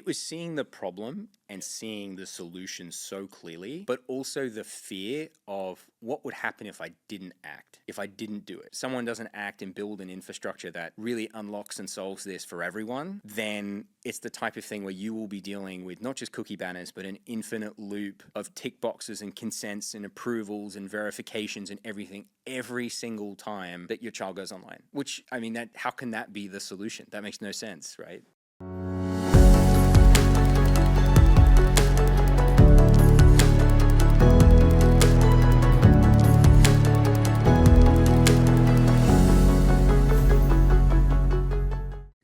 It was seeing the problem and seeing the solution so clearly, but also the fear of what would happen if I didn't act, if I didn't do it. Someone doesn't act and build an infrastructure that really unlocks and solves this for everyone, then it's the type of thing where you will be dealing with not just cookie banners, but an infinite loop of tick boxes and consents and approvals and verifications and everything every single time that your child goes online. Which, I mean, how can that be the solution? That makes no sense, right?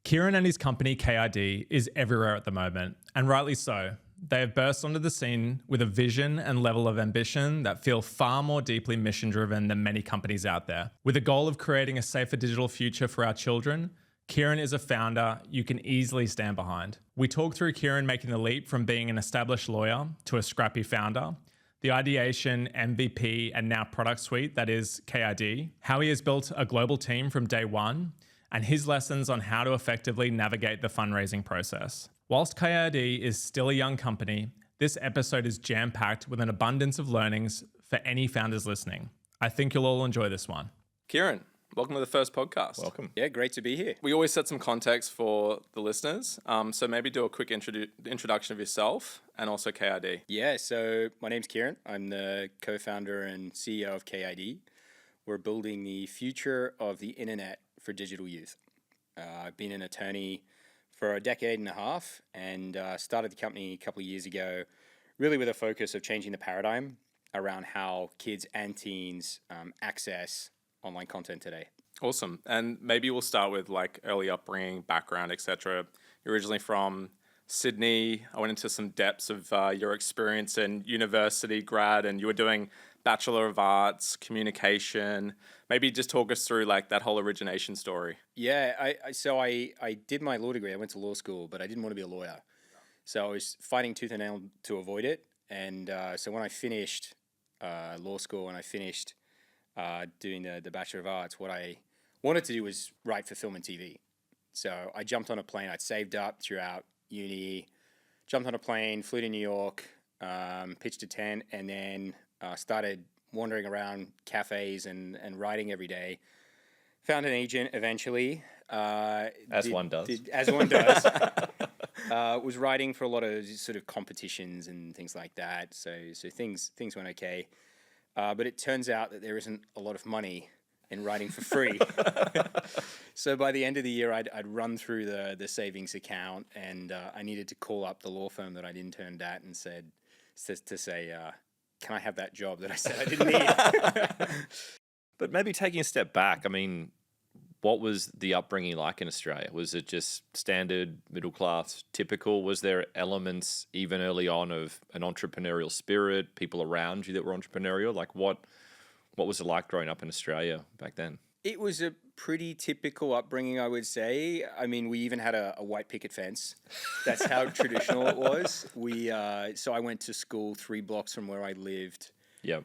Kieran and his company KID is everywhere at the moment, and rightly so. They have burst onto the scene with a vision and level of ambition that feel far more deeply mission-driven than many companies out there. With a goal of creating a safer digital future for our children, Kieran is a founder you can easily stand behind. We talk through Kieran making the leap from being an established lawyer to a scrappy founder, the ideation, MVP, and now product suite that is KID, how he has built a global team from day one, and his lessons on how to effectively navigate the fundraising process. Whilst KID is still a young company, this episode is jam-packed with an abundance of learnings for any founders listening. I think you'll all enjoy this one. Kieran, welcome to the first podcast. Welcome. Yeah, great to be here. We always set some context for the listeners, so maybe do a quick introduction of yourself and also KID. Yeah, so my name's Kieran. I'm the co-founder and CEO of KID. We're building the future of the internet for digital youth. I've been an attorney for a decade and a half and started the company a couple of years ago, really with a focus of changing the paradigm around how kids and teens access online content today. Awesome. And maybe we'll start with like early upbringing, background, etc. You're originally from Sydney. I went into some depths of your experience in university grad, and you were doing Bachelor of Arts, communication. Maybe just talk us through like that whole origination story. Yeah, I did my law degree. I went to law school, but I didn't want to be a lawyer. So I was fighting tooth and nail to avoid it. And so when I finished law school and I finished doing the Bachelor of Arts, what I wanted to do was write for film and TV. So I jumped on a plane. I'd saved up throughout uni, jumped on a plane, flew to New York, pitched a tent, and then started wandering around cafes and writing every day. Found an agent eventually. As one does. Was writing for a lot of sort of competitions and things like that. So things went okay. But it turns out that there isn't a lot of money in writing for free. So by the end of the year, I'd run through the savings account, and I needed to call up the law firm that I'd interned at and say, can I have that job that I said I didn't need? But maybe taking a step back, I mean, what was the upbringing like in Australia? Was it just standard, middle class, typical? Was there elements even early on of an entrepreneurial spirit, people around you that were entrepreneurial? Like what was it like growing up in Australia back then? It was a pretty typical upbringing, I would say. I mean, we even had a white picket fence. That's how traditional it was. So I went to school 3 blocks from where I lived. Yep.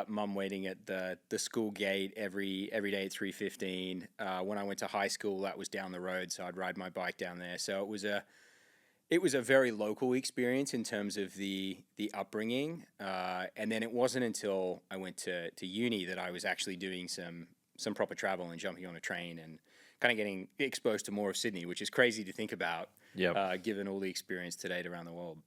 Mum waiting at the school gate every day at 3:15. When I went to high school, that was down the road, so I'd ride my bike down there. So it was a very local experience in terms of the upbringing. And then it wasn't until I went to uni that I was actually doing some proper travel and jumping on a train and kind of getting exposed to more of Sydney, which is crazy to think about, given all the experience to date around the world.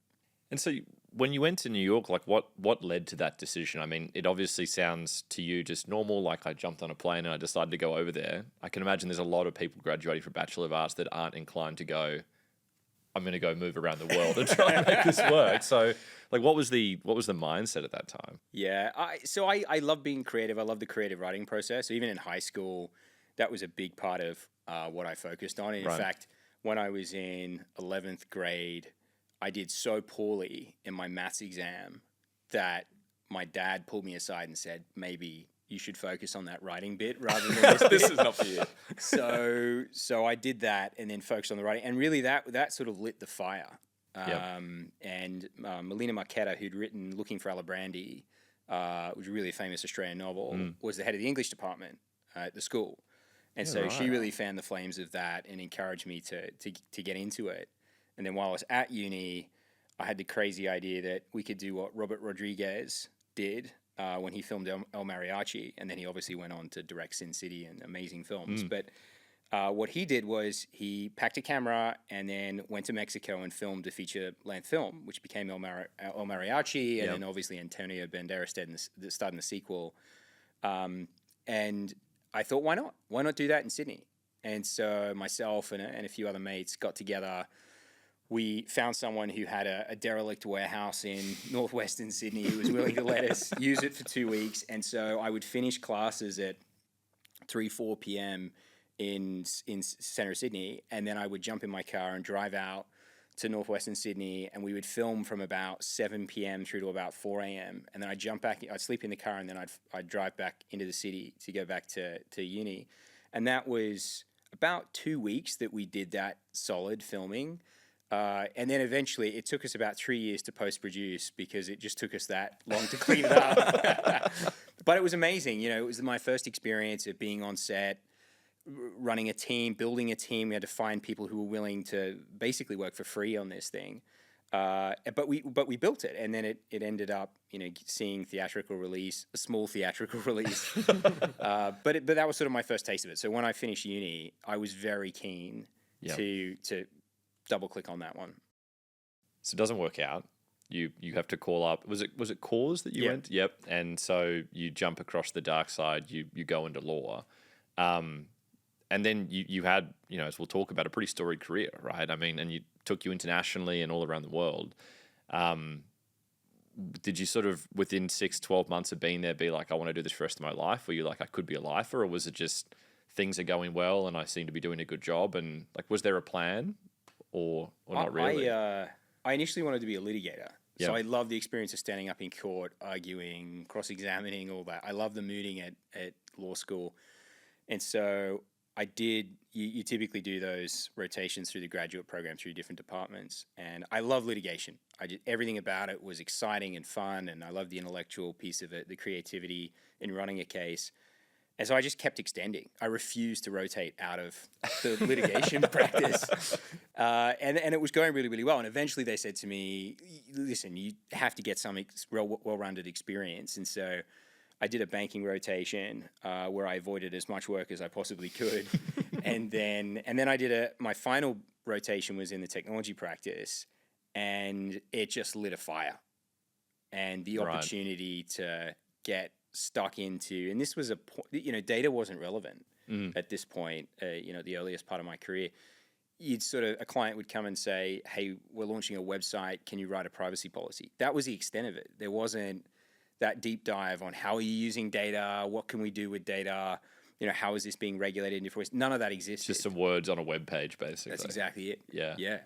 And so when you went to New York, like what led to that decision? I mean, it obviously sounds to you just normal, like I jumped on a plane and I decided to go over there. I can imagine there's a lot of people graduating from Bachelor of Arts that aren't inclined to go, I'm going to go move around the world and try and make this work. So like what was the mindset at that time? Yeah, I love being creative. I love the creative writing process. So even in high school, that was a big part of what I focused on. And in fact, when I was in 11th grade, I did so poorly in my maths exam that my dad pulled me aside and said, maybe you should focus on that writing bit rather than this bit. This is not for you. So I did that and then focused on the writing. And really that sort of lit the fire. And Melina Marchetta, who'd written Looking for Alibrandi, which was a really famous Australian novel, was the head of the English department at the school. And she really fanned the flames of that and encouraged me to get into it. And then while I was at uni, I had the crazy idea that we could do what Robert Rodriguez did when he filmed El Mariachi, and then he obviously went on to direct Sin City and amazing films. But what he did was he packed a camera and then went to Mexico and filmed a feature-length film, which became El Mariachi, and then obviously Antonio Banderas starred in the sequel. And I thought, why not? Why not do that in Sydney? And so myself and a few other mates got together. We found someone who had a derelict warehouse in northwestern Sydney who was willing to let us use it for 2 weeks. And so I would finish classes at 4 p.m. in centre Sydney, and then I would jump in my car and drive out to northwestern Sydney, and we would film from about 7 p.m. through to about 4 a.m. And then I'd jump back, I'd sleep in the car, and then I'd drive back into the city to go back to uni. And that was about 2 weeks that we did that solid filming. And then eventually it took us about 3 years to post-produce because it just took us that long to clean it up. But it was amazing. It was my first experience of being on set, running a team, building a team. We had to find people who were willing to basically work for free on this thing. But we built it, and then it ended up seeing theatrical release, a small theatrical release. But that was sort of my first taste of it. So when I finished uni, I was very keen to double click on that one. So it doesn't work out. You have to call up. Was it Cause that you went? Yep. And so you jump across the dark side. You go into law. And then you had, as we'll talk about, a pretty storied career, right? I mean, and you took you internationally and all around the world. Did you sort of, within 6-12 months of being there, be like, I want to do this for the rest of my life? Were you like, I could be a lifer? Or was it just things are going well and I seem to be doing a good job? And like, was there a plan or not really? I initially wanted to be a litigator. Yep. So I love the experience of standing up in court, arguing, cross-examining, all that. I love the mooting at law school. And so I did, you typically do those rotations through the graduate program through different departments. And I love litigation. Everything about it was exciting and fun. And I love the intellectual piece of it, the creativity in running a case. And so I just kept extending. I refused to rotate out of the litigation practice. And it was going really, really well. And eventually they said to me, listen, you have to get some well-rounded experience. And so I did a banking rotation where I avoided as much work as I possibly could. and then I did my final rotation was in the technology practice, and it just lit a fire. And the opportunity to get stuck into, and this was data wasn't relevant at this point, the earliest part of my career. A client would come and say, hey, we're launching a website. Can you write a privacy policy? That was the extent of it. There wasn't that deep dive on how are you using data? What can we do with data? How is this being regulated in different ways? None of that existed. Just some words on a web page, basically. That's exactly it. Yeah.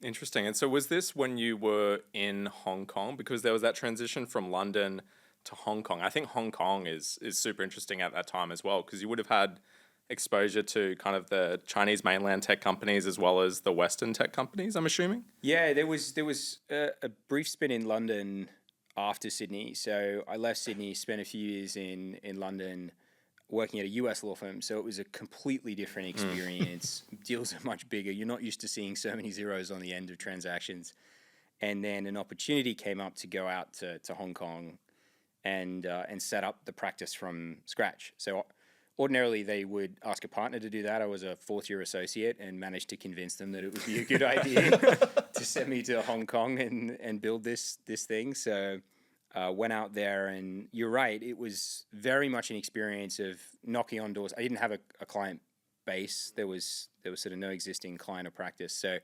Interesting. And so was this when you were in Hong Kong? Because there was that transition from London to Hong Kong. I think Hong Kong is super interesting at that time as well, because you would have had exposure to kind of the Chinese mainland tech companies as well as the Western tech companies, I'm assuming? Yeah, there was a brief spin in London after Sydney. So I left Sydney, spent a few years in London working at a US law firm. So it was a completely different experience. Deals are much bigger. You're not used to seeing so many zeros on the end of transactions. And then an opportunity came up to go out to Hong Kong and set up the practice from scratch. So ordinarily they would ask a partner to do that. I was a fourth-year associate and managed to convince them that it would be a good idea to send me to Hong Kong and build this thing. So went out there, and you're right, it was very much an experience of knocking on doors. I didn't have a client base. There was sort of no existing client or practice. So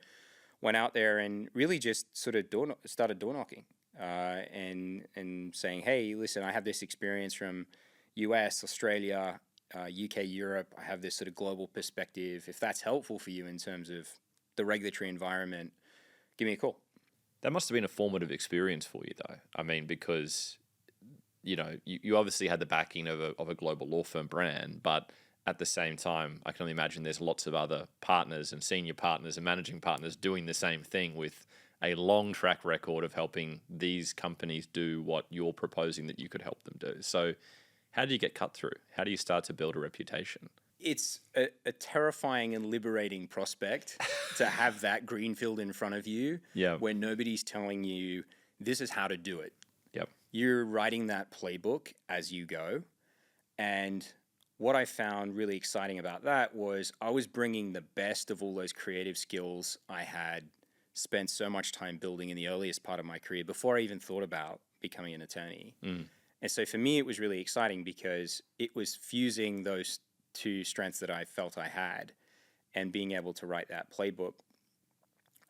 went out there and really just sort of started door knocking. And saying, hey, listen, I have this experience from US, Australia, UK, Europe. I have this sort of global perspective. If that's helpful for you in terms of the regulatory environment, give me a call. That must have been a formative experience for you, though. I mean, because, you obviously had the backing of a global law firm brand, but at the same time, I can only imagine there's lots of other partners and senior partners and managing partners doing the same thing with a long track record of helping these companies do what you're proposing that you could help them do. So how do you get cut through? How do you start to build a reputation? it's a terrifying and liberating prospect to have that greenfield in front of you Yeah. where nobody's telling you this is how to do it. Yep. You're writing that playbook as you go. And what I found really exciting about that was I was bringing the best of all those creative skills I had spent so much time building in the earliest part of my career before I even thought about becoming an attorney. And so for me, it was really exciting because it was fusing those two strengths that I felt I had and being able to write that playbook.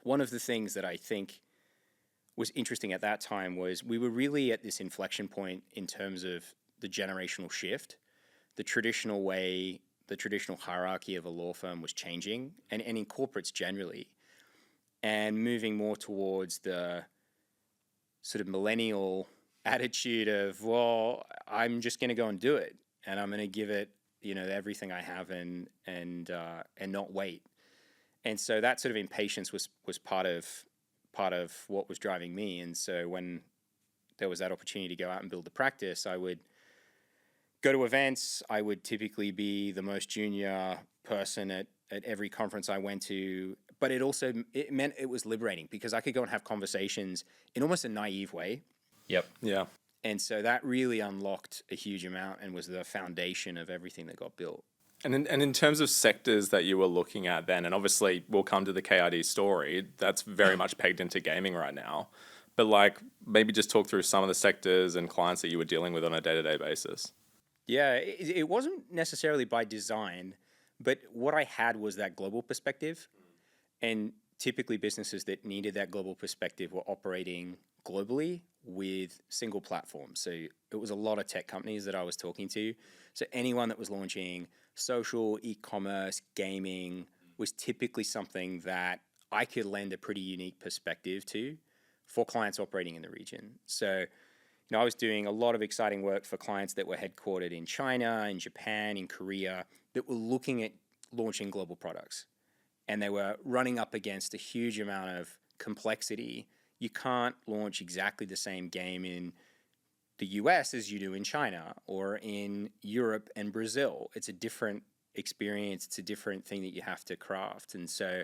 One of the things that I think was interesting at that time was we were really at this inflection point in terms of the generational shift. The traditional way, the traditional hierarchy of a law firm was changing, and in corporates generally, and moving more towards the sort of millennial attitude of, well, I'm just going to go and do it, and I'm going to give it, everything I have, and not wait. And so that sort of impatience was part of what was driving me. And so when there was that opportunity to go out and build the practice, I would go to events. I would typically be the most junior person at every conference I went to. But it meant it was liberating because I could go and have conversations in almost a naive way. Yep. Yeah. And so that really unlocked a huge amount and was the foundation of everything that got built. And in terms of sectors that you were looking at then, and obviously we'll come to the KID story, that's very much pegged into gaming right now. But like maybe just talk through some of the sectors and clients that you were dealing with on a day-to-day basis. Yeah, it wasn't necessarily by design, but what I had was that global perspective. And typically businesses that needed that global perspective were operating globally with single platforms. So it was a lot of tech companies that I was talking to. So anyone that was launching social, e-commerce, gaming was typically something that I could lend a pretty unique perspective to for clients operating in the region. So, I was doing a lot of exciting work for clients that were headquartered in China, in Japan, in Korea, that were looking at launching global products. And they were running up against a huge amount of complexity. You can't launch exactly the same game in the US as you do in China or in Europe and Brazil. It's a different experience. It's a different thing that you have to craft. And so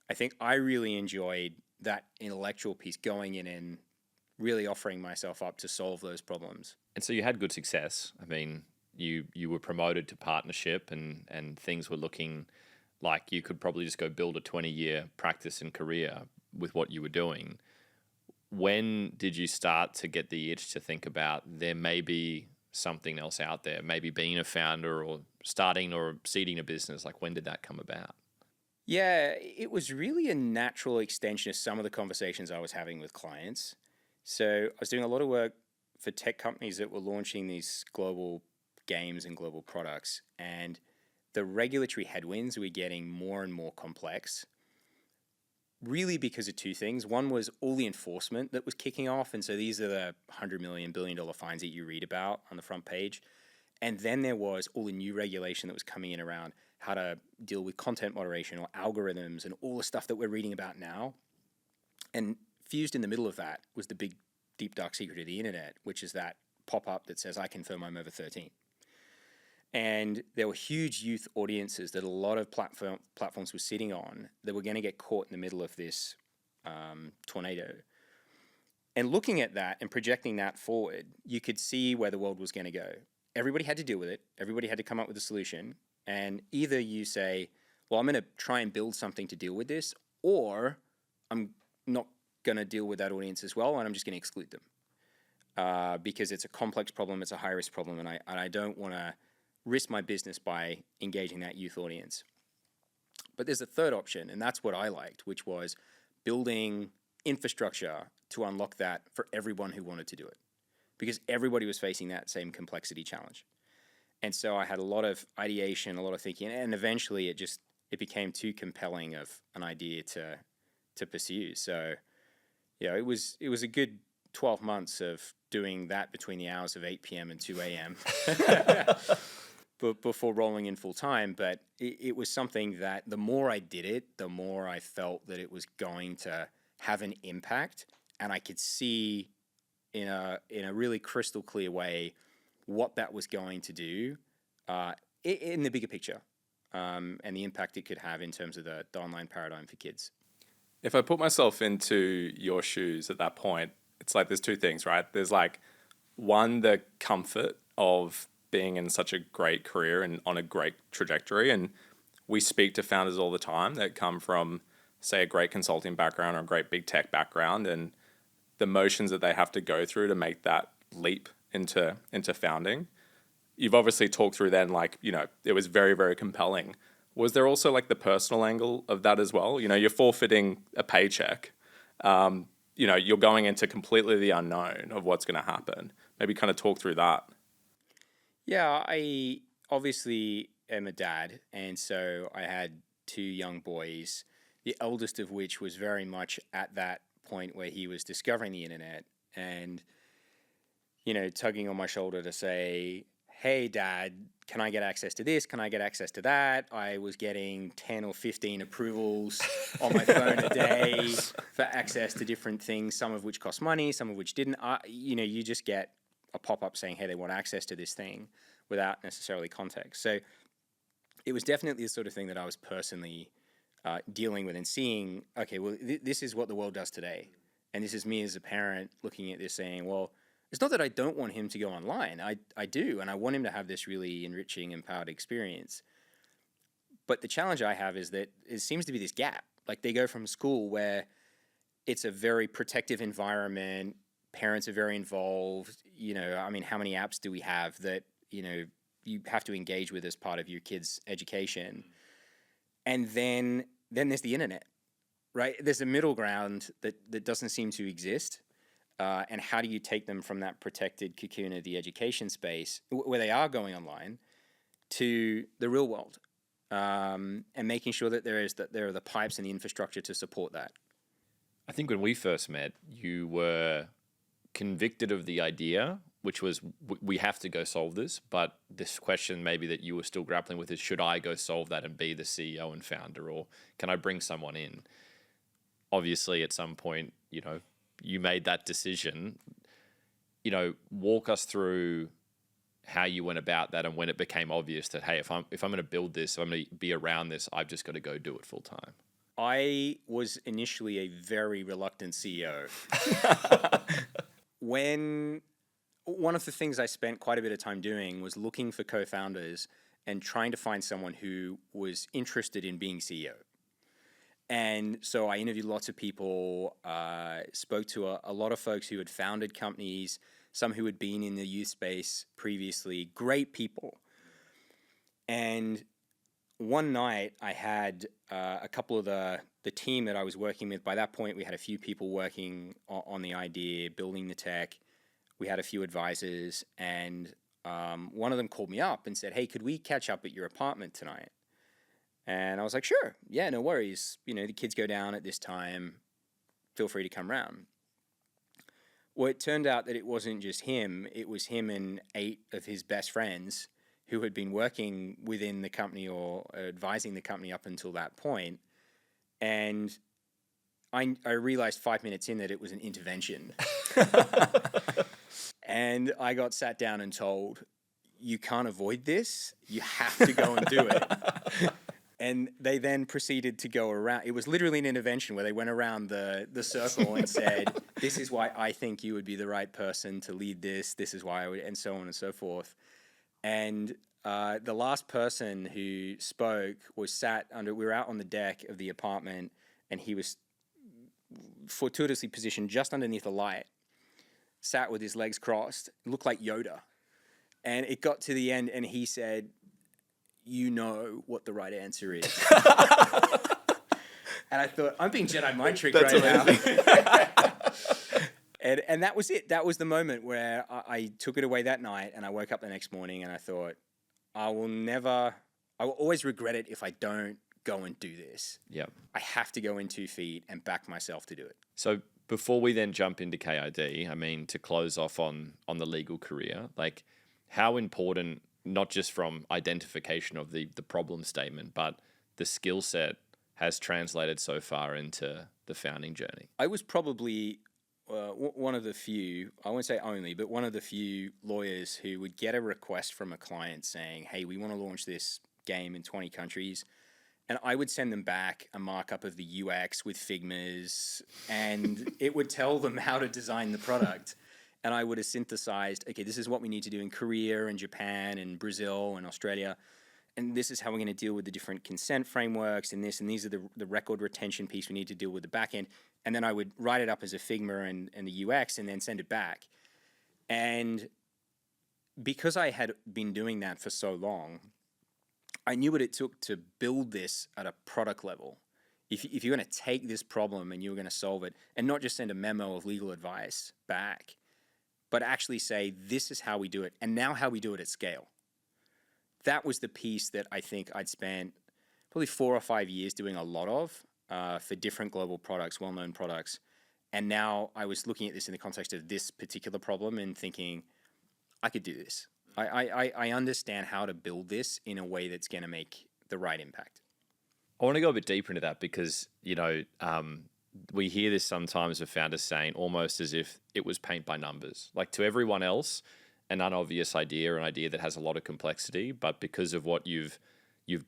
I think I really enjoyed that intellectual piece, going in and really offering myself up to solve those problems. And so you had good success. I mean, you were promoted to partnership and things were looking like you could probably just go build a 20-year practice and career with what you were doing. When did you start to get the itch to think about there may be something else out there, maybe being a founder or starting or seeding a business? Like, when did that come about? Yeah, it was really a natural extension of some of the conversations I was having with clients. So I was doing a lot of work for tech companies that were launching these global games and global products, and the regulatory headwinds were getting more and more complex, really because of two things. One was all the enforcement that was kicking off, and so these are the $100 million, $1 billion fines that you read about on the front page. And then there was all the new regulation that was coming in around how to deal with content moderation or algorithms and all the stuff that we're reading about now. And fused in the middle of that was the big, deep, dark secret of the internet, which is that pop-up that says, I confirm I'm over 13. And there were huge youth audiences that a lot of platforms were sitting on that were going to get caught in the middle of this tornado. And looking at that and projecting that forward, you could see where the world was going to go. Everybody had to deal with it. Everybody had to come up with a solution. And either you say, well, I'm going to try and build something to deal with this, or I'm not going to deal with that audience as well, and I'm just going to exclude them. Because it's a complex problem, it's a high-risk problem, and I don't want to risk my business by engaging that youth audience. But there's a third option, and that's what I liked, which was building infrastructure to unlock that for everyone who wanted to do it, because everybody was facing that same complexity challenge. And so I had a lot of ideation, a lot of thinking, and eventually it became too compelling of an idea to pursue. So, yeah, it was a good 12 months of doing that between the hours of 8 p.m. and 2 a.m. before rolling in full time. But it was something that the more I did it, the more I felt that it was going to have an impact, and I could see in a really crystal clear way what that was going to do in the bigger picture. and the impact it could have in terms of the online paradigm for kids. If I put myself into your shoes at that point, it's like there's two things, right? There's like one, the comfort of being in such a great career and on a great trajectory. And we speak to founders all the time that come from, say, a great consulting background or a great big tech background, and the motions that they have to go through to make that leap into founding. You've obviously talked through then, like, it was very, very compelling. Was there also like the personal angle of that as well? You're forfeiting a paycheck. You're going into completely the unknown of what's going to happen. Maybe kind of talk through that. Yeah, I obviously am a dad, and so I had 2 young boys, the eldest of which was very much at that point where he was discovering the internet and, tugging on my shoulder to say, hey, Dad, can I get access to this? Can I get access to that? I was getting 10 or 15 approvals on my phone a day for access to different things, some of which cost money, some of which didn't. You just get a pop-up saying, hey, they want access to this thing without necessarily context. So it was definitely the sort of thing that I was personally dealing with and seeing, okay, well, this is what the world does today. And this is me as a parent looking at this saying, well, it's not that I don't want him to go online. I do, and I want him to have this really enriching, empowered experience. But the challenge I have is that it seems to be this gap. Like, they go from school where it's a very protective environment, parents are very involved. How many apps do we have that, you have to engage with as part of your kid's education? And then there's the internet, right? There's a middle ground that doesn't seem to exist. And how do you take them from that protected cocoon of the education space, where they are going online, to the real world, and making sure that there are the pipes and the infrastructure to support that? I think when we first met, you were convicted of the idea, which was we have to go solve this. But this question maybe that you were still grappling with is, should I go solve that and be the CEO and founder, or can I bring someone in? Obviously, at some point, you made that decision. Walk us through how you went about that and when it became obvious that, hey, if I'm going to build this, if I'm going to be around this, I've just got to go do it full time. I was initially a very reluctant CEO. One of the things I spent quite a bit of time doing was looking for co-founders and trying to find someone who was interested in being CEO. And so I interviewed lots of people, spoke to a lot of folks who had founded companies, some who had been in the youth space previously, great people. And one night I had a couple of the team that I was working with. By that point, we had a few people working on the idea, building the tech. We had a few advisors, and one of them called me up and said, hey, could we catch up at your apartment tonight? And I was like, sure, yeah, no worries. The kids go down at this time. Feel free to come round. Well, it turned out that it wasn't just him. It was him and 8 of his best friends who had been working within the company or advising the company up until that point. And I realized 5 minutes in that it was an intervention. And I got sat down and told, you can't avoid this. You have to go and do it. And they then proceeded to go around. It was literally an intervention where they went around the circle and said, this is why I think you would be the right person to lead this. This is why I would, and so on and so forth. And the last person who spoke was we were out on the deck of the apartment, and he was fortuitously positioned just underneath a light, sat with his legs crossed, looked like Yoda. And it got to the end, and he said, you know what the right answer is. And I thought, I'm being Jedi mind tricked right now. And that was it. That was the moment where I took it away that night, and I woke up the next morning and I thought, I will always regret it if I don't go and do this. Yep. I have to go in 2 feet and back myself to do it. So before we then jump into KID, to close off on the legal career, like, how important, not just from identification of the problem statement, but the skill set has translated so far into the founding journey? I was probably one of the few, I won't say only, but one of the few lawyers who would get a request from a client saying, hey, we want to launch this game in 20 countries. And I would send them back a markup of the UX with Figmas, and it would tell them how to design the product. And I would have synthesized, okay, this is what we need to do in Korea and Japan and Brazil and Australia. And this is how we're going to deal with the different consent frameworks and this, and these are the record retention piece we need to deal with the back end. And then I would write it up as a Figma and the UX and then send it back. And because I had been doing that for so long, I knew what it took to build this at a product level. If you're going to take this problem and you're going to solve it, and not just send a memo of legal advice back, but actually say, this is how we do it, and now how we do it at scale. That was the piece that I think I'd spent probably 4 or 5 years doing a lot of for different global products, well-known products. And now I was looking at this in the context of this particular problem and thinking, I could do this. I understand how to build this in a way that's going to make the right impact. I want to go a bit deeper into that because, we hear this sometimes with founders saying almost as if it was paint by numbers. Like to everyone else, an unobvious idea, an idea that has a lot of complexity, but because of what you've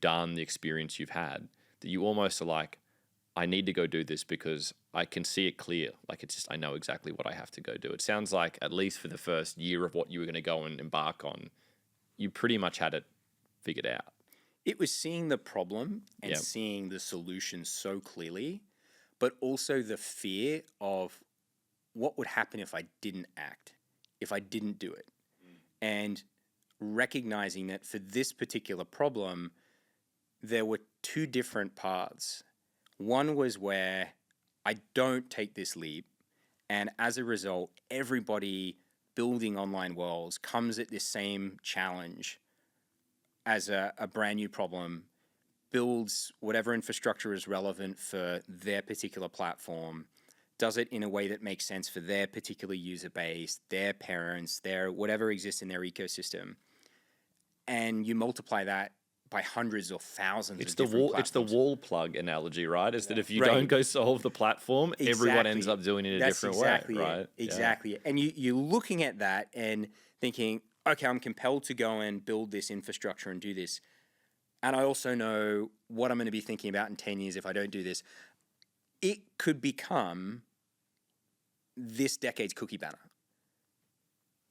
done, the experience you've had, that you almost are like, I need to go do this because I can see it clear. Like it's just, I know exactly what I have to go do. It sounds like at least for the first year of what you were going to go and embark on, you pretty much had it figured out. It was seeing the problem and seeing the solution so clearly, but also the fear of what would happen if I didn't act, if I didn't do it. And recognizing that for this particular problem, there were 2 different paths. One was where I don't take this leap, and as a result, everybody building online worlds comes at this same challenge as a brand new problem, builds whatever infrastructure is relevant for their particular platform, does it in a way that makes sense for their particular user base, their parents, their whatever exists in their ecosystem. And you multiply that by hundreds or thousands of different platforms. It's the wall plug analogy, right? Is that if you don't go solve the platform, everyone ends up doing it in a different way, right? Exactly. Yeah. And you're looking at that and thinking, okay, I'm compelled to go and build this infrastructure and do this. And I also know what I'm going to be thinking about in 10 years if I don't do this. It could become this decade's cookie banner.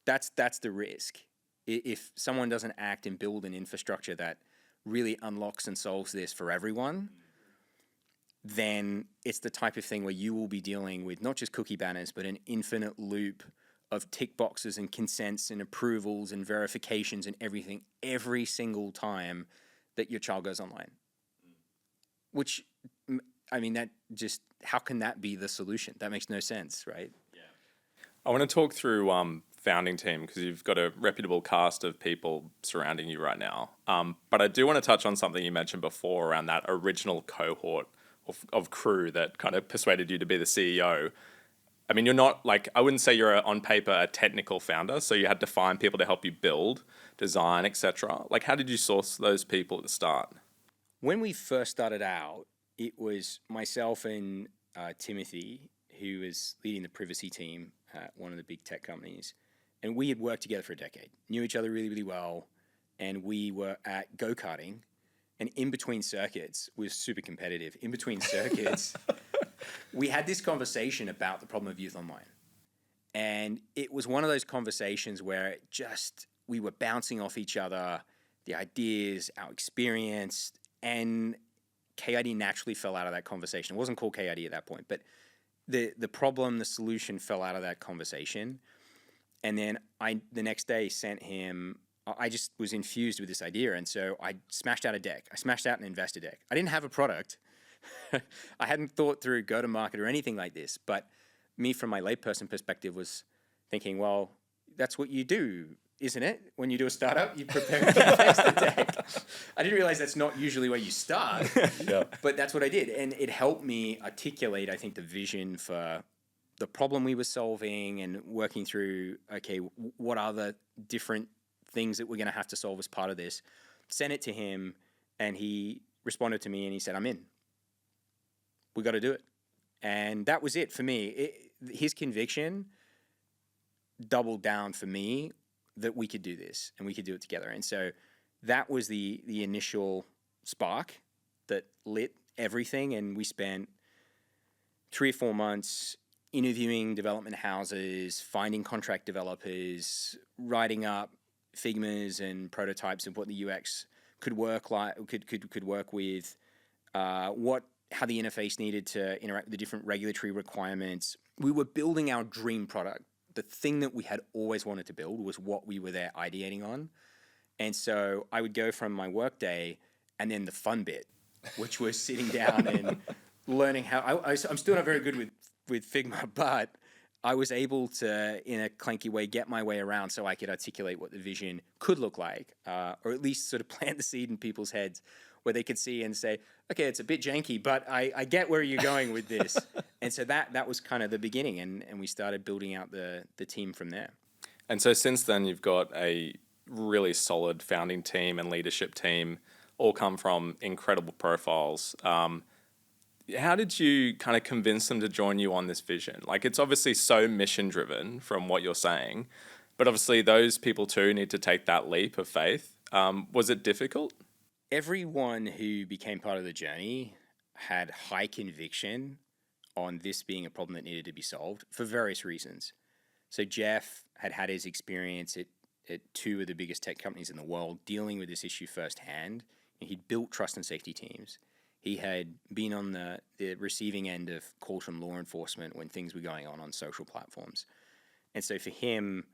That's the risk. If someone doesn't act and build an infrastructure that really unlocks and solves this for everyone, then it's the type of thing where you will be dealing with not just cookie banners, but an infinite loop of tick boxes and consents and approvals and verifications and everything every single time that your child goes online. Which, I mean, that just, how can that be the solution? That makes no sense, right? Yeah. I want to talk through founding team because you've got a reputable cast of people surrounding you right now. But I do want to touch on something you mentioned before around that original cohort of crew that kind of persuaded you to be the CEO. I mean, you're not like, I wouldn't say you're on paper a technical founder, so you had to find people to help you build, design, etc. Like, how did you source those people at the start? When we first started out, it was myself and Timothy, who was leading the privacy team at one of the big tech companies. And we had worked together for a decade, knew each other really, really well. And we were at go-karting. And in between circuits, we were super competitive. In between circuits, we had this conversation about the problem of youth online. And it was one of those conversations where it just, we were bouncing off each other, the ideas, our experience, and KID naturally fell out of that conversation. It wasn't called KID at that point, but the problem, the solution fell out of that conversation. And then the next day sent him, I just was infused with this idea. And so I smashed out a deck. I smashed out an investor deck. I didn't have a product. I hadn't thought through go-to-market or anything like this. But me, from my layperson perspective, was thinking, well, that's what you do, isn't it? When you do a startup, you prepare an investor deck. I didn't realize that's not usually where you start. Yeah. But that's what I did. And it helped me articulate, I think, the vision for the problem we were solving and working through, okay, what are the different things that we're going to have to solve as part of this. Sent it to him, and he responded to me, and he said, I'm in. We got to do it. And that was it for me. His conviction doubled down for me that we could do this, and we could do it together. And so that was the initial spark that lit everything. And we spent 3 or 4 months interviewing development houses, finding contract developers, writing up Figmas and prototypes of what the UX could work like, could work with, how the interface needed to interact with the different regulatory requirements. We were building our dream product. The thing that we had always wanted to build was what we were there ideating on. And so I would go from my work day and then the fun bit, which was sitting down and learning how, I'm still not very good with Figma, but I was able to, in a clunky way, get my way around so I could articulate what the vision could look like, or at least sort of plant the seed in people's heads where they could see and say, okay, it's a bit janky, but I get where you're going with this. And so that was kind of the beginning, and we started building out the team from there. And so since then, you've got a really solid founding team and leadership team, all come from incredible profiles. How did you kind of convince them to join you on this vision? Like, it's obviously so mission driven from what you're saying, but obviously those people too need to take that leap of faith. Was it difficult? Everyone who became part of the journey had high conviction on this being a problem that needed to be solved for various reasons. So Jeff had his experience at 2 of the biggest tech companies in the world dealing with this issue firsthand. He'd built trust and safety teams. He had been on the receiving end of calls from law enforcement when things were going on social platforms. And so for him,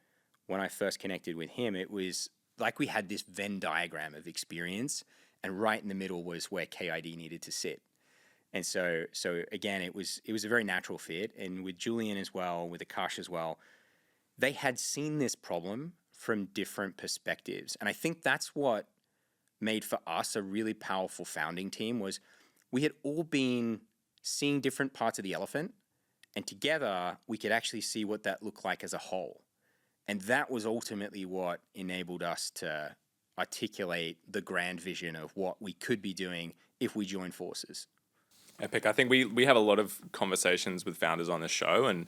when I first connected with him, it was like we had this Venn diagram of experience, and right in the middle was where KID needed to sit. And so again, it was a very natural fit. And with Julian as well, with Akash as well, they had seen this problem from different perspectives. And I think that's what made for us a really powerful founding team. Was we had all been seeing different parts of the elephant, and together we could actually see what that looked like as a whole. And that was ultimately what enabled us to articulate the grand vision of what we could be doing if we joined forces. Epic. I think we have a lot of conversations with founders on this show, and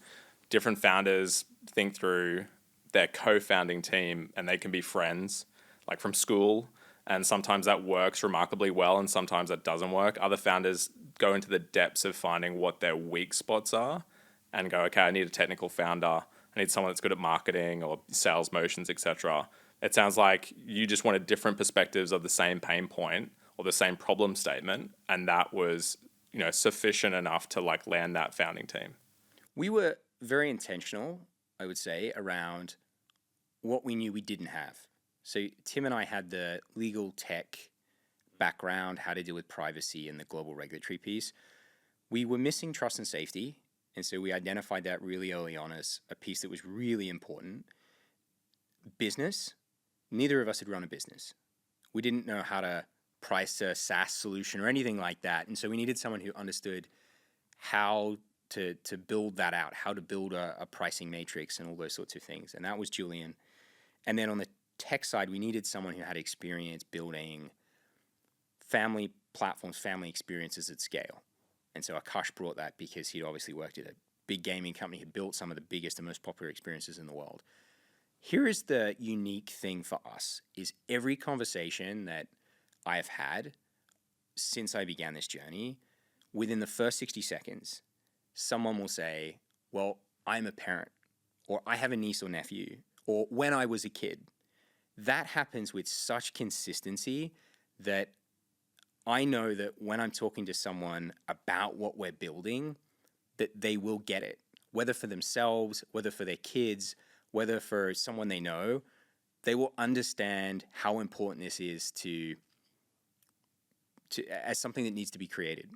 different founders think through their co-founding team, and they can be friends, like from school, and sometimes that works remarkably well, and sometimes that doesn't work. Other founders go into the depths of finding what their weak spots are and go, okay, I need a technical founder. I need someone that's good at marketing or sales motions, etc. It sounds like you just wanted different perspectives of the same pain point or the same problem statement, and that was, sufficient enough to like land that founding team. We were very intentional, I would say, around what we knew we didn't have. So Tim and I had the legal tech background, how to deal with privacy and the global regulatory piece. We were missing trust and safety, and so we identified that really early on as a piece that was really important. Business, neither of us had run a business. We didn't know how to price a SaaS solution or anything like that, and so we needed someone who understood how to build that out, how to build a pricing matrix and all those sorts of things, and that was Julian. And then on the tech side, we needed someone who had experience building family platforms, family experiences at scale. And so Akash brought that because he'd obviously worked at a big gaming company, had built some of the biggest and most popular experiences in the world. Here is the unique thing for us, is every conversation that I have had since I began this journey, within the first 60 seconds, someone will say, well, I'm a parent, or I have a niece or nephew, or when I was a kid. That happens with such consistency that I know that when I'm talking to someone about what we're building, that they will get it, whether for themselves, whether for their kids, whether for someone they know, they will understand how important this is to as something that needs to be created.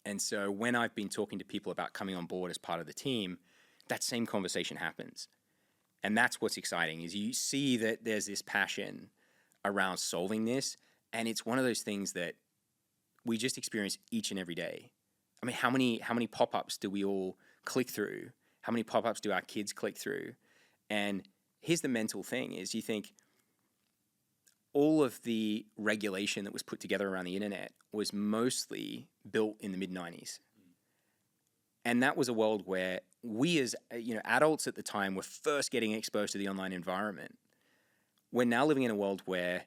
And so when I've been talking to people about coming on board as part of the team, that same conversation happens. And that's what's exciting, is you see that there's this passion around solving this, and it's one of those things that we just experience each and every day. I mean, how many pop-ups do we all click through? How many pop-ups do our kids click through? And here's the mental thing, is you think all of the regulation that was put together around the internet was mostly built in the mid-90s. And that was a world where we as adults at the time were first getting exposed to the online environment. We're now living in a world where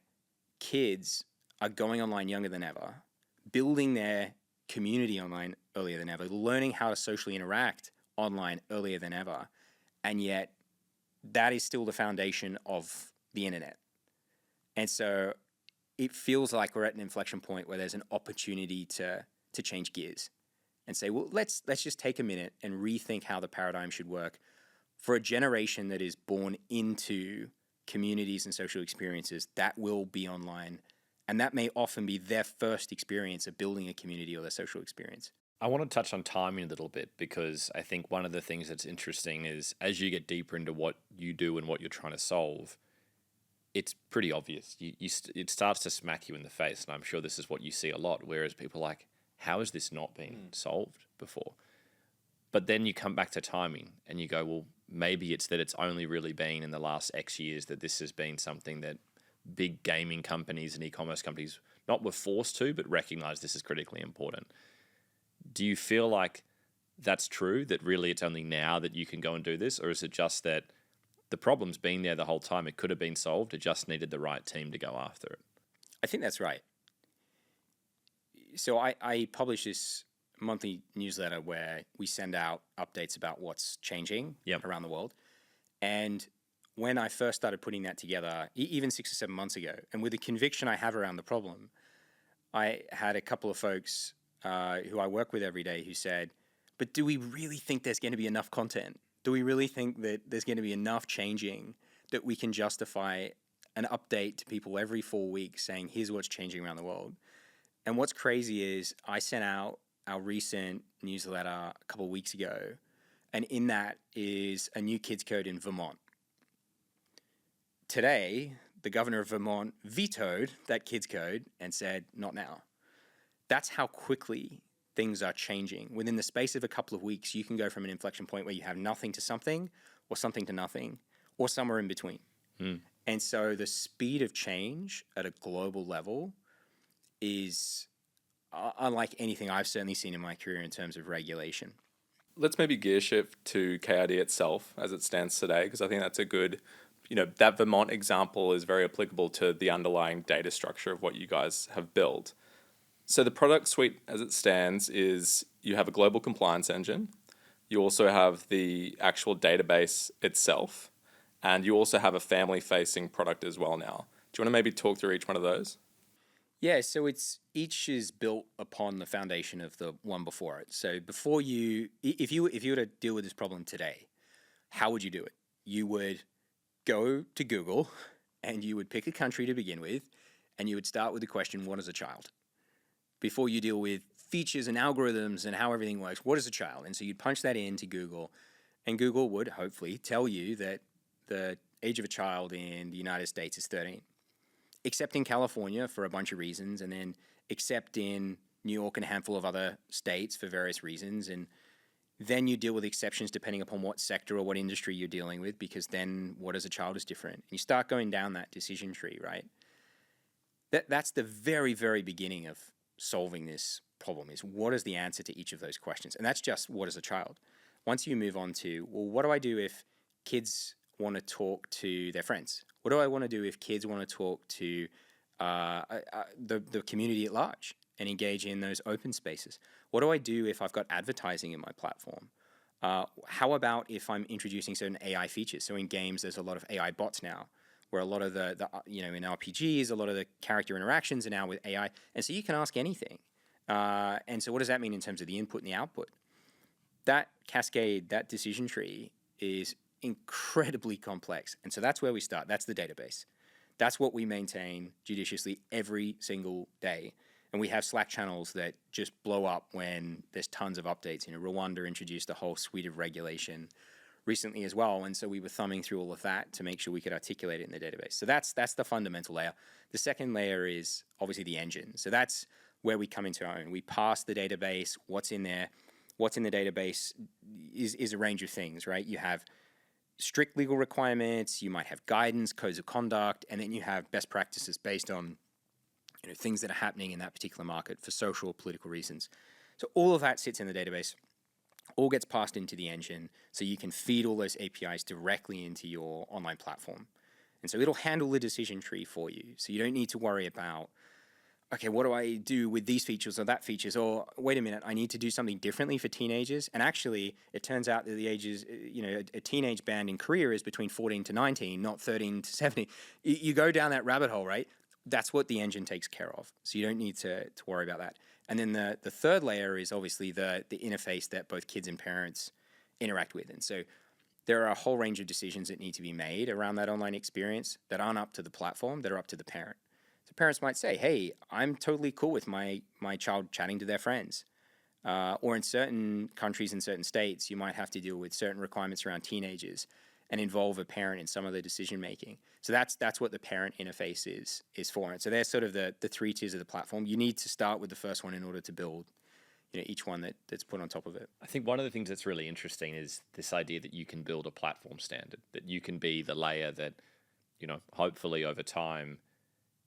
kids are going online younger than ever, building their community online earlier than ever, learning how to socially interact online earlier than ever. And yet that is still the foundation of the internet. And so it feels like we're at an inflection point where there's an opportunity to change gears and say, well, let's just take a minute and rethink how the paradigm should work for a generation that is born into communities and social experiences that will be online. And that may often be their first experience of building a community or their social experience. I want to touch on timing a little bit, because I think one of the things that's interesting is as you get deeper into what you do and what you're trying to solve, it's pretty obvious. It starts to smack you in the face. And I'm sure this is what you see a lot, whereas people are like, how has this not been solved before? But then you come back to timing and you go, well, maybe it's that it's only really been in the last X years that this has been something that big gaming companies and e-commerce companies not were forced to, but recognize this is critically important. Do you feel like that's true, that really it's only now that you can go and do this? Or is it just that the problem's been there the whole time, it could have been solved, it just needed the right team to go after it? I think that's right. So I publish this monthly newsletter where we send out updates about what's changing around the world. And when I first started putting that together, even 6 or 7 months ago, and with the conviction I have around the problem, I had a couple of folks who I work with every day who said, but do we really think there's going to be enough content? Do we really think that there's going to be enough changing that we can justify an update to people every 4 weeks saying, here's what's changing around the world? And what's crazy is I sent out our recent newsletter a couple of weeks ago, and in that is a new kids code in Vermont. Today, the governor of Vermont vetoed that kids code and said, not now. That's how quickly things are changing. Within the space of a couple of weeks, you can go from an inflection point where you have nothing to something, or something to nothing, or somewhere in between. And so the speed of change at a global level is unlike anything I've certainly seen in my career in terms of regulation. Let's maybe gear shift to KID itself as it stands today, because I think that's a good, that Vermont example is very applicable to the underlying data structure of what you guys have built. So the product suite as it stands is you have a global compliance engine, you also have the actual database itself, and you also have a family-facing product as well now. Do you want to maybe talk through each one of those? Yeah, so each is built upon the foundation of the one before it. So before if you were to deal with this problem today, how would you do it? You would go to Google and you would pick a country to begin with, and you would start with the question, what is a child? Before you deal with features and algorithms and how everything works, what is a child? And so you'd punch that into Google, and Google would hopefully tell you that the age of a child in the United States is 13. Except in California for a bunch of reasons, and then except in New York and a handful of other states for various reasons. And then you deal with exceptions depending upon what sector or what industry you're dealing with, because then what as a child is different. And you start going down that decision tree, right? That's the very, very beginning of solving this problem, is what is the answer to each of those questions? And that's just what is a child. Once you move on to, well, what do I do if kids want to talk to their friends? What do I want to do if kids want to talk to the community at large and engage in those open spaces? What do I do if I've got advertising in my platform? How about if I'm introducing certain AI features? So in games, there's a lot of AI bots now, where a lot of the in RPGs, a lot of the character interactions are now with AI. And so you can ask anything. And so what does that mean in terms of the input and the output? That cascade, that decision tree is incredibly complex. And so that's where we start. That's the database. That's what we maintain judiciously every single day. And we have Slack channels that just blow up when there's tons of updates. Rwanda introduced a whole suite of regulation recently as well. And so we were thumbing through all of that to make sure we could articulate it in the database. So that's the fundamental layer. The second layer is obviously the engine. So that's where we come into our own. We parse the database, what's in there. What's in the database is a range of things, right? You have strict legal requirements, you might have guidance, codes of conduct, and then you have best practices based on things that are happening in that particular market for social or political reasons. So all of that sits in the database, all gets passed into the engine, so you can feed all those APIs directly into your online platform. And so it'll handle the decision tree for you. So you don't need to worry about, okay, what do I do with these features or that features? Or wait a minute, I need to do something differently for teenagers. And actually, it turns out that the ages, a teenage band in Korea is between 14 to 19, not 13 to 17. You go down that rabbit hole, right? That's what the engine takes care of. So you don't need to worry about that. And then the third layer is obviously the interface that both kids and parents interact with. And so there are a whole range of decisions that need to be made around that online experience that aren't up to the platform, that are up to the parent. So parents might say, hey, I'm totally cool with my child chatting to their friends. Or in certain countries, in certain states, you might have to deal with certain requirements around teenagers and involve a parent in some of the decision making. So that's what the parent interface is for. And so they're sort of the three tiers of the platform. You need to start with the first one in order to build each one that's put on top of it. I think one of the things that's really interesting is this idea that you can build a platform standard, that you can be the layer that, hopefully over time,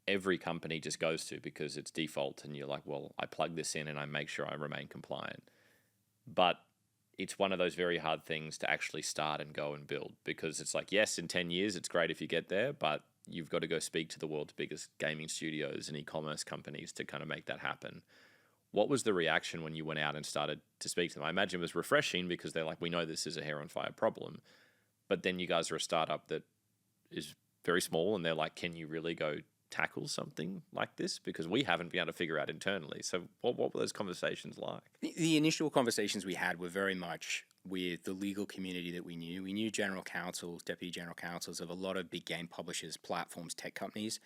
every company just goes to because it's default and you're like, well, I plug this in and I make sure I remain compliant. But it's one of those very hard things to actually start and go and build, because it's like, yes, in 10 years, it's great if you get there, but you've got to go speak to the world's biggest gaming studios and e-commerce companies to kind of make that happen. What was the reaction when you went out and started to speak to them? I imagine it was refreshing because they're like, we know this is a hair on fire problem, but then you guys are a startup that is very small and they're like, can you really go tackle something like this? Because we haven't been able to figure out internally. So what were those conversations like? The initial conversations we had were very much with the legal community that we knew. We knew general counsels, deputy general counsels of a lot of big game publishers, platforms, tech companies.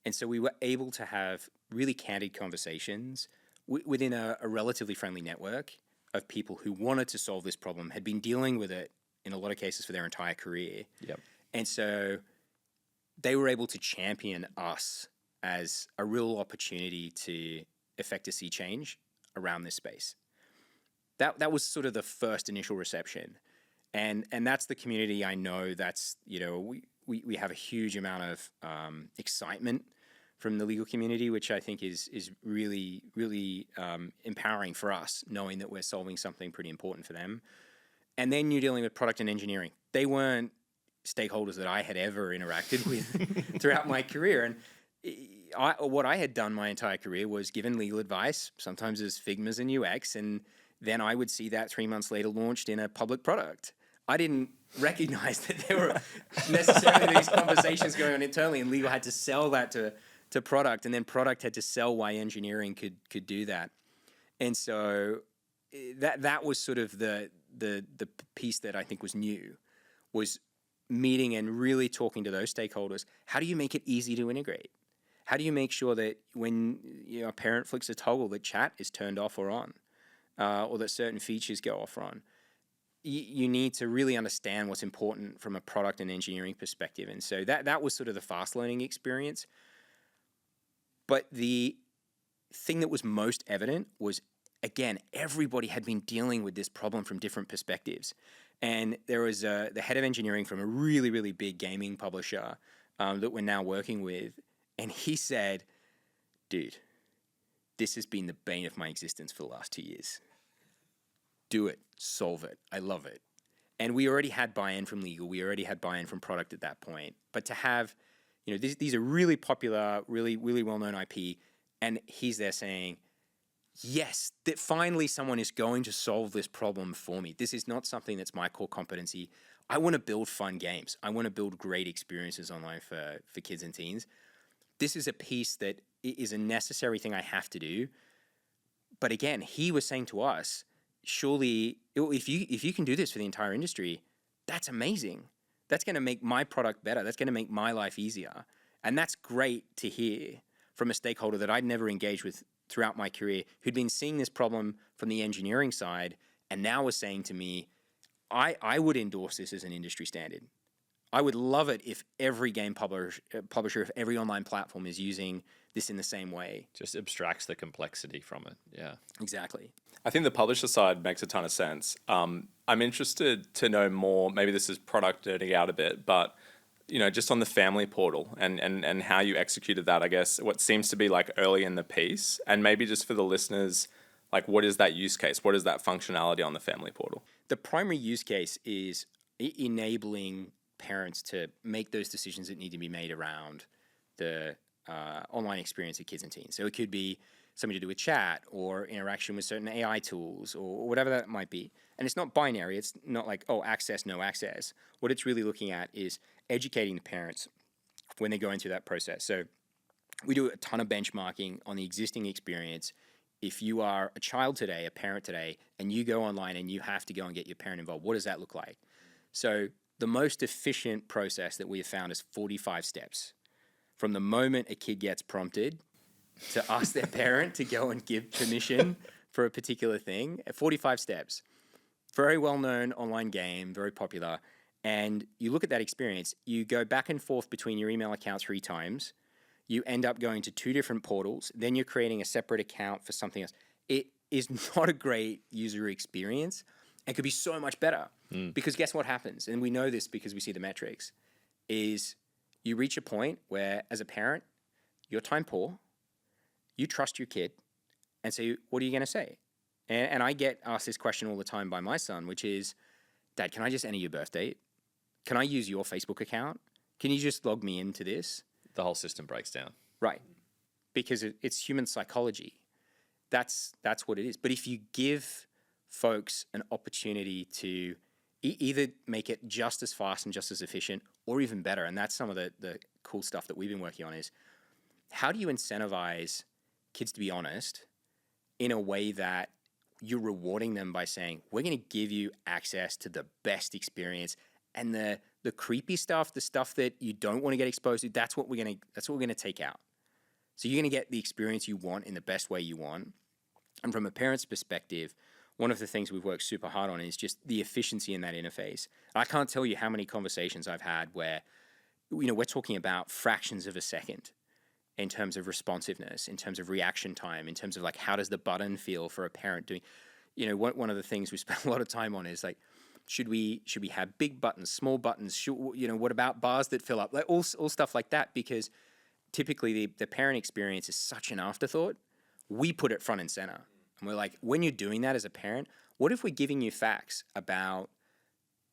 And so we were able to have really candid conversations within a relatively friendly network of people who wanted to solve this problem, had been dealing with it in a lot of cases for their entire career. Yep. And so they were able to champion us as a real opportunity to effect a sea change around this space. That was sort of the first initial reception. And that's the community I know that's, we have a huge amount of excitement from the legal community, which I think is really, really empowering for us, knowing that we're solving something pretty important for them. And then you're dealing with product and engineering. They weren't stakeholders that I had ever interacted with throughout my career. And what I had done my entire career was given legal advice, sometimes as Figmas and UX, and then I would see that 3 months later launched in a public product. I didn't recognize that there were necessarily these conversations going on internally, and legal had to sell that to product, and then product had to sell why engineering could do that. And so that was sort of the piece that I think was new, was meeting and really talking to those stakeholders. How do you make it easy to integrate? How do you make sure that when a parent flicks a toggle, that chat is turned off or on, or that certain features go off or on? You need to really understand what's important from a product and engineering perspective. And so that was sort of the fast learning experience. But the thing that was most evident was, again, everybody had been dealing with this problem from different perspectives. And there was the head of engineering from a really, really big gaming publisher that we're now working with. And he said, dude, this has been the bane of my existence for the last 2 years. Do it. Solve it. I love it. And we already had buy-in from legal. We already had buy-in from product at that point. But to have, these are really popular, really, really well-known IP. And he's there saying, yes, that finally someone is going to solve this problem for me. This is not something that's my core competency. I want to build fun games. I want to build great experiences online for kids and teens. This is a piece that is a necessary thing I have to do. But again, he was saying to us, surely if you can do this for the entire industry, that's amazing. That's going to make my product better. That's going to make my life easier. And that's great to hear from a stakeholder that I'd never engaged with throughout my career, who'd been seeing this problem from the engineering side and now was saying to me, I would endorse this as an industry standard. I would love it if every game publisher, if every online platform is using this in the same way. Just abstracts the complexity from it. Yeah. Exactly. I think the publisher side makes a ton of sense. I'm interested to know more, maybe this is product nerding out a bit, but just on the family portal and how you executed that, I guess, what seems to be like early in the piece, and maybe just for the listeners, like what is that use case? What is that functionality on the family portal? The primary use case is enabling parents to make those decisions that need to be made around the online experience of kids and teens. So it could be something to do with chat or interaction with certain AI tools or whatever that might be. And it's not binary. It's not like, oh, access, no access. What it's really looking at is educating the parents when they go into that process. So we do a ton of benchmarking on the existing experience. If you are a child today, a parent today, and you go online and you have to go and get your parent involved, what does that look like? So the most efficient process that we have found is 45 steps. From the moment a kid gets prompted to ask their parent to go and give permission for a particular thing, 45 steps. Very well-known online game, very popular. And you look at that experience, you go back and forth between your email account 3 times. You end up going to 2 different portals. Then you're creating a separate account for something else. It is not a great user experience and could be so much better. Because guess what happens? And we know this because we see the metrics, is you reach a point where, as a parent, you're time poor, you trust your kid, and so what are you going to say? And I get asked this question all the time by my son, which is, Dad, can I just enter your birth date? Can I use your Facebook account? Can you just log me into this? The whole system breaks down. Right. Because it's human psychology. That's what it is. But if you give folks an opportunity to either make it just as fast and just as efficient or even better, and that's some of the cool stuff that we've been working on, is how do you incentivize kids to be honest in a way that you're rewarding them by saying, we're going to give you access to the best experience, and the creepy stuff, the stuff that you don't want to get exposed to, that's what we're going to take out. So you're going to get the experience you want in the best way you want. And from a parent's perspective, one of the things we've worked super hard on is just the efficiency in that interface. I can't tell you how many conversations I've had where, we're talking about fractions of a second in terms of responsiveness, in terms of reaction time, in terms of like, how does the button feel for a parent doing, one of the things we spend a lot of time on is like, should we have big buttons, small buttons? What about bars that fill up? Like all stuff like that, because typically the parent experience is such an afterthought. We put it front and center. And we're like, when you're doing that as a parent, what if we're giving you facts about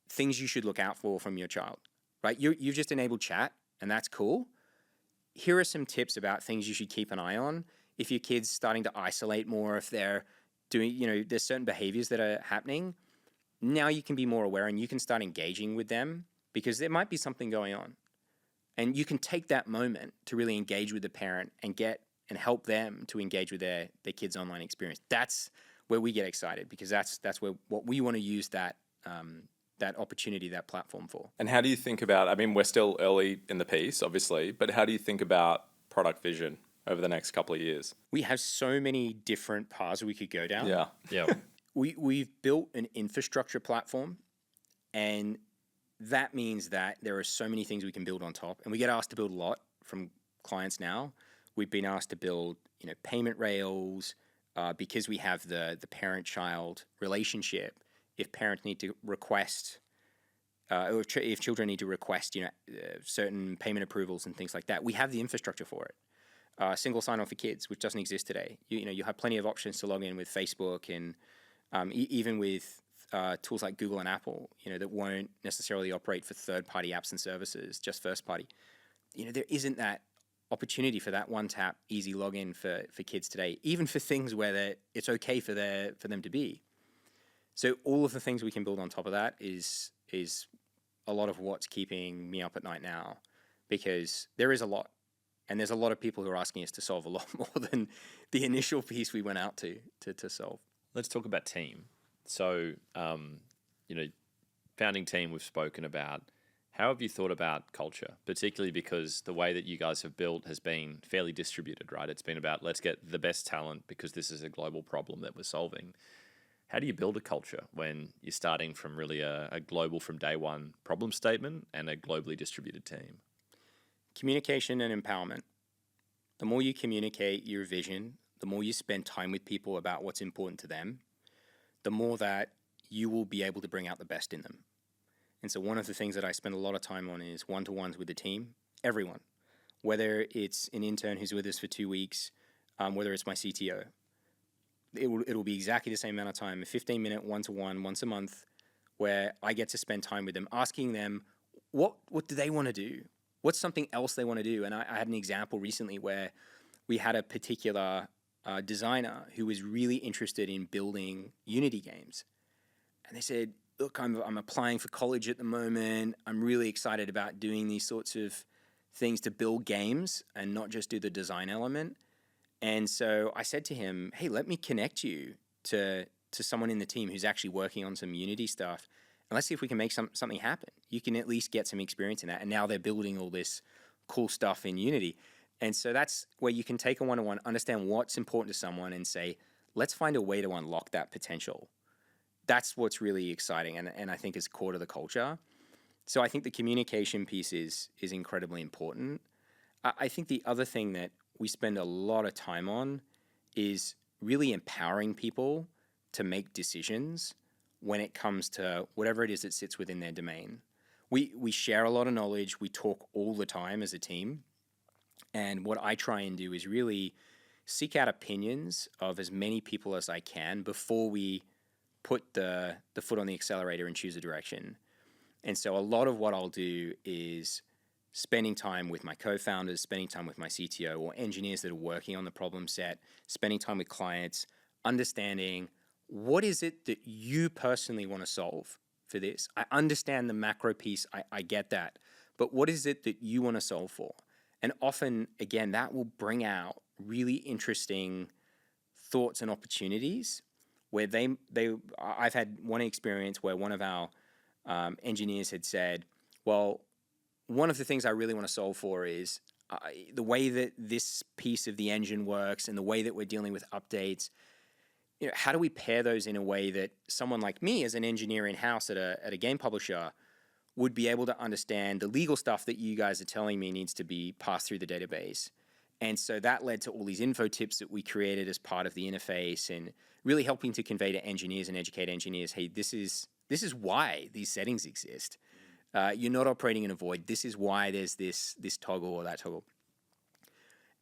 things you should look out for from your child, right? You've just enabled chat, and that's cool. Here are some tips about things you should keep an eye on. If your kid's starting to isolate more, if they're doing, there's certain behaviors that are happening, now you can be more aware and you can start engaging with them because there might be something going on. And you can take that moment to really engage with the parent and help them to engage with their kids' online experience. That's where we get excited, because that's what we want to use that opportunity, that platform for. And how do you think about, we're still early in the piece, obviously, but how do you think about product vision over the next couple of years? We have so many different paths we could go down. Yeah. We've built an infrastructure platform, and that means that there are so many things we can build on top. And we get asked to build a lot from clients now. We've been asked to build, payment rails because we have the parent-child relationship. If parents need to request, or if children need to request, certain payment approvals and things like that, we have the infrastructure for it. Single sign-on for kids, which doesn't exist today. You have plenty of options to log in with Facebook and even with tools like Google and Apple, that won't necessarily operate for third-party apps and services, just first-party. There isn't that opportunity for that one-tap easy login for kids today, even for things where it's okay for them to be. So all of the things we can build on top of that is a lot of what's keeping me up at night now, because there is a lot, and there's a lot of people who are asking us to solve a lot more than the initial piece we went out to solve. Let's talk about team. So, founding team we've spoken about. How have you thought about culture, particularly because the way that you guys have built has been fairly distributed, right? It's been about, let's get the best talent because this is a global problem that we're solving. How do you build a culture when you're starting from really a global from day one problem statement and a globally distributed team? Communication and empowerment. The more you communicate your vision, the more you spend time with people about what's important to them, the more that you will be able to bring out the best in them. And so one of the things that I spend a lot of time on is one-to-ones with the team, everyone, whether it's an intern who's with us for 2 weeks, whether it's my CTO. It'll be exactly the same amount of time, a 15-minute one-to-one once a month, where I get to spend time with them, asking them, what do they want to do? What's something else they want to do? And I had an example recently where we had a particular designer who was really interested in building Unity games. And they said, look, I'm applying for college at the moment. I'm really excited about doing these sorts of things to build games and not just do the design element. And so I said to him, hey, let me connect you to someone in the team who's actually working on some Unity stuff. And let's see if we can make something happen. You can at least get some experience in that. And now they're building all this cool stuff in Unity. And so that's where you can take a one-on-one, understand what's important to someone and say, let's find a way to unlock that potential. That's what's really exciting and I think is core to the culture. So I think the communication piece is incredibly important. I think the other thing that we spend a lot of time on is really empowering people to make decisions when it comes to whatever it is that sits within their domain. We share a lot of knowledge. We talk all the time as a team. And what I try and do is really seek out opinions of as many people as I can before we put the foot on the accelerator and choose a direction. And so a lot of what I'll do is spending time with my co-founders, spending time with my CTO or engineers that are working on the problem set, spending time with clients, understanding what is it that you personally want to solve for this. I understand the macro piece, I get that, but what is it that you want to solve for? And often, again, that will bring out really interesting thoughts and opportunities where I've had one experience where one of our engineers had said, well, one of the things I really want to solve for is the way that this piece of the engine works and the way that we're dealing with updates. How do we pair those in a way that someone like me as an engineer in-house at a game publisher would be able to understand the legal stuff that you guys are telling me needs to be passed through the database? And so that led to all these info tips that we created as part of the interface and really helping to convey to engineers and educate engineers, hey, this is why these settings exist. You're not operating in a void. This is why there's this toggle or that toggle.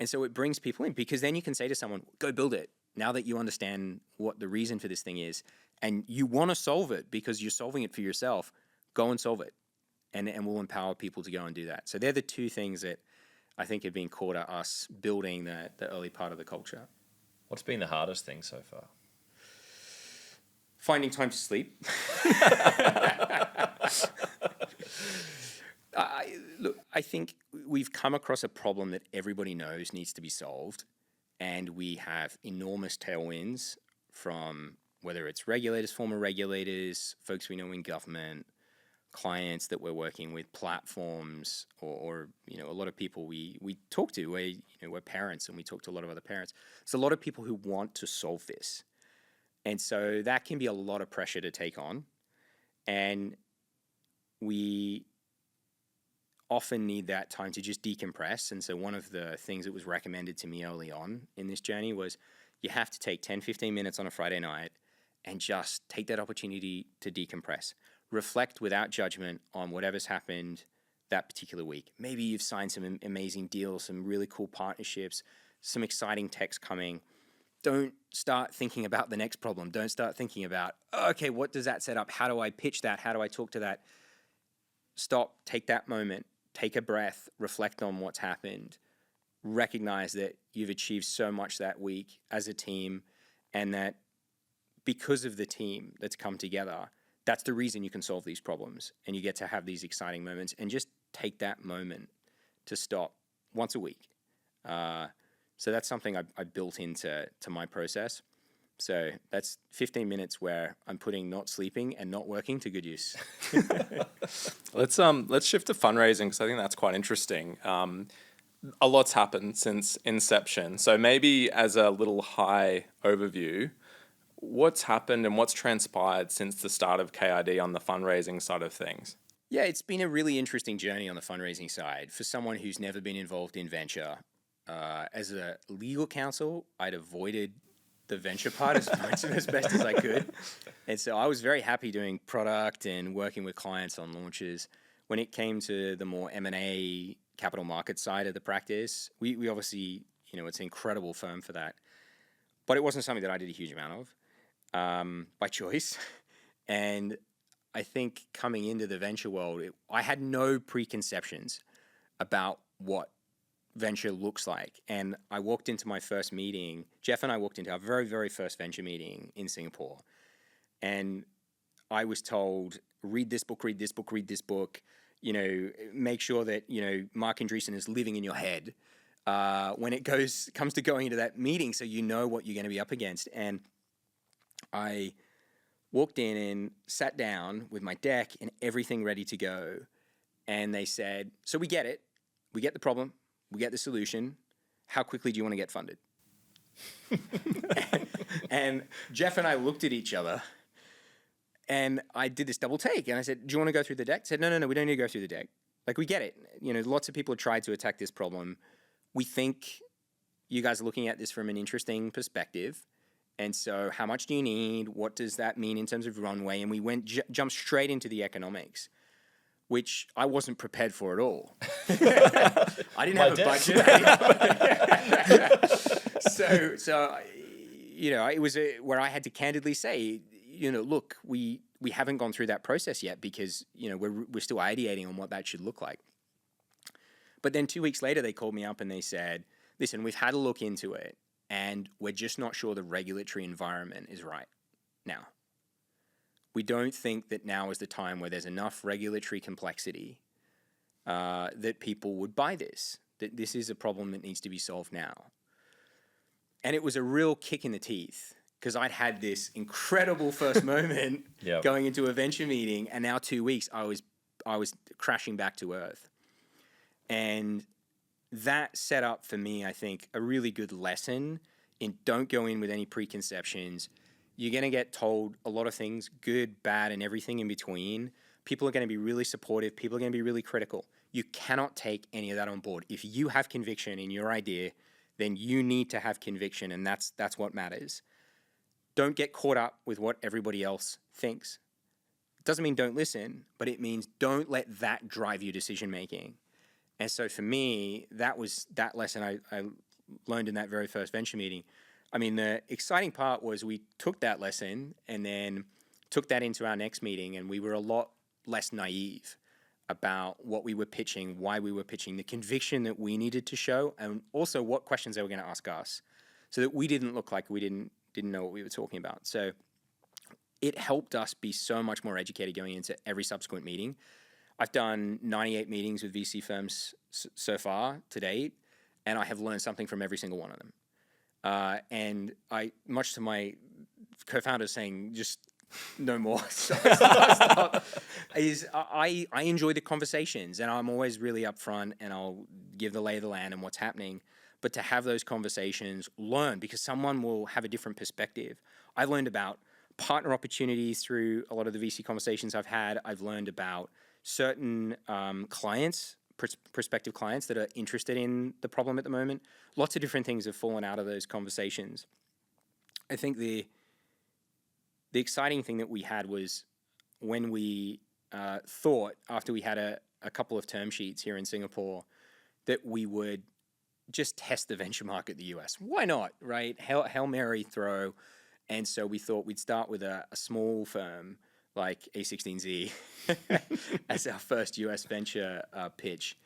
And so it brings people in because then you can say to someone, go build it. Now that you understand what the reason for this thing is and you want to solve it because you're solving it for yourself, go and solve it. And we'll empower people to go and do that. So they're the two things that I think have been core to us building the early part of the culture. What's been the hardest thing so far? Finding time to sleep. I think we've come across a problem that everybody knows needs to be solved. And we have enormous tailwinds from whether it's regulators, former regulators, folks we know in government, clients that we're working with, platforms, or a lot of people we talk to. We're parents and we talk to a lot of other parents. So a lot of people who want to solve this. And so that can be a lot of pressure to take on. And we often need that time to just decompress. And so one of the things that was recommended to me early on in this journey was you have to take 10, 15 minutes on a Friday night and just take that opportunity to decompress. Reflect without judgment on whatever's happened that particular week. Maybe you've signed some amazing deals, some really cool partnerships, some exciting techs coming. Don't start thinking about the next problem. Don't start thinking about, okay, what does that set up? How do I pitch that? How do I talk to that? Stop, take that moment, take a breath, reflect on what's happened, recognize that you've achieved so much that week as a team, and that because of the team that's come together, that's the reason you can solve these problems and you get to have these exciting moments, and just take that moment to stop once a week. So that's something I built into my process. So that's 15 minutes where I'm putting not sleeping and not working to good use. Let's shift to fundraising because I think that's quite interesting. A lot's happened since inception. So maybe as a little high overview, what's happened and what's transpired since the start of KID on the fundraising side of things? Yeah, it's been a really interesting journey on the fundraising side. For someone who's never been involved in venture, as a legal counsel, I'd avoided the venture part as best as I could. And so I was very happy doing product and working with clients on launches. When it came to the more M&A capital market side of the practice, we obviously, it's an incredible firm for that. But it wasn't something that I did a huge amount of by choice. And I think coming into the venture world, I had no preconceptions about what venture looks like. And I walked into my first meeting. Jeff and I walked into our very, very first venture meeting in Singapore. And I was told, read this book, read this book, read this book. Make sure that, Mark Andreessen is living in your head when it comes to going into that meeting, so you know what you're going to be up against. And I walked in and sat down with my deck and everything ready to go. And they said, so we get it. We get the problem. We get the solution. How quickly do you want to get funded? And Jeff and I looked at each other, and I did this double take. And I said, do you want to go through the deck? He said, no, we don't need to go through the deck. Like, we get it. Lots of people have tried to attack this problem. We think you guys are looking at this from an interesting perspective. And so how much do you need? What does that mean in terms of runway? And we jumped straight into the economics, which I wasn't prepared for at all. I didn't have a budget. So it was where I had to candidly say, look, we haven't gone through that process yet because, we're still ideating on what that should look like. But then 2 weeks later, they called me up and they said, listen, we've had a look into it, and we're just not sure the regulatory environment is right now. We don't think that now is the time where there's enough regulatory complexity that people would buy this, that this is a problem that needs to be solved now. And it was a real kick in the teeth, because I'd had this incredible first moment going into a venture meeting, and now 2 weeks I was crashing back to earth. And that set up for me, I think, a really good lesson in don't go in with any preconceptions. You're going to get told a lot of things, good, bad, and everything in between. People are going to be really supportive. People are going to be really critical. You cannot take any of that on board. If you have conviction in your idea, then you need to have conviction, and that's what matters. Don't get caught up with what everybody else thinks. It doesn't mean don't listen, but it means don't let that drive your decision-making. And so for me, that was that lesson I learned in that very first venture meeting. I mean, the exciting part was we took that lesson and then took that into our next meeting, and we were a lot less naive about what we were pitching, why we were pitching, the conviction that we needed to show, and also what questions they were going to ask us, so that we didn't look like we didn't know what we were talking about. So it helped us be so much more educated going into every subsequent meeting. I've done 98 meetings with VC firms so far to date, and I have learned something from every single one of them. And I, much to my co-founder saying, just no more, stop, I enjoy the conversations, and I'm always really upfront, and I'll give the lay of the land and what's happening. But to have those conversations, learn, because someone will have a different perspective. I've learned about partner opportunities through a lot of the VC conversations I've had. I've learned about certain clients, prospective clients that are interested in the problem at the moment. Lots of different things have fallen out of those conversations. I think the exciting thing that we had was when we thought, after we had a couple of term sheets here in Singapore, that we would just test the venture market in the US. Why not, right? Hail Mary throw. And so we thought we'd start with a small firm like A16Z as our first US venture pitch.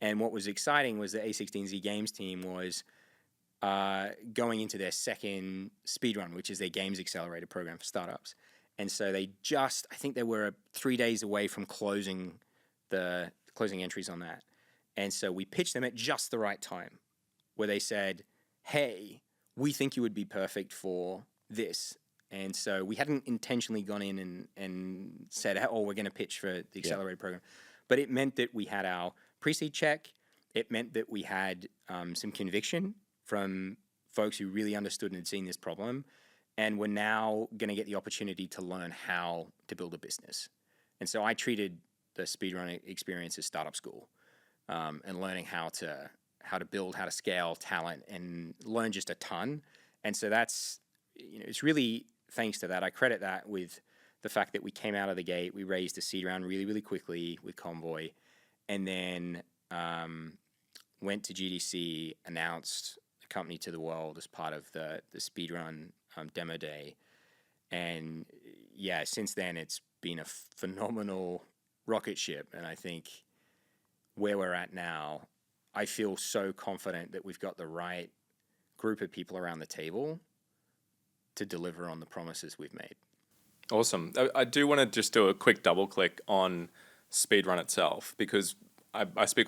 And what was exciting was the A16Z Games team was going into their second Speedrun, which is their games accelerator program for startups. And so I think they were 3 days away from closing entries on that. And so we pitched them at just the right time, where they said, hey, we think you would be perfect for this. And so we hadn't intentionally gone in and said, oh, we're going to pitch for the accelerator program. But it meant that we had our pre-seed check. It meant that we had some conviction from folks who really understood and had seen this problem. And we're now going to get the opportunity to learn how to build a business. And so I treated the Speedrun experience as startup school, and learning how to build, how to scale talent, and learn just a ton. And so that's, it's really thanks to that. I credit that with the fact that we came out of the gate, we raised a seed round really, really quickly with Convoy, and then went to GDC, announced the company to the world as part of the Speedrun demo day. And yeah, since then it's been a phenomenal rocket ship. And I think where we're at now, I feel so confident that we've got the right group of people around the table to deliver on the promises we've made. Awesome. I do want to just do a quick double click on Speedrun itself, because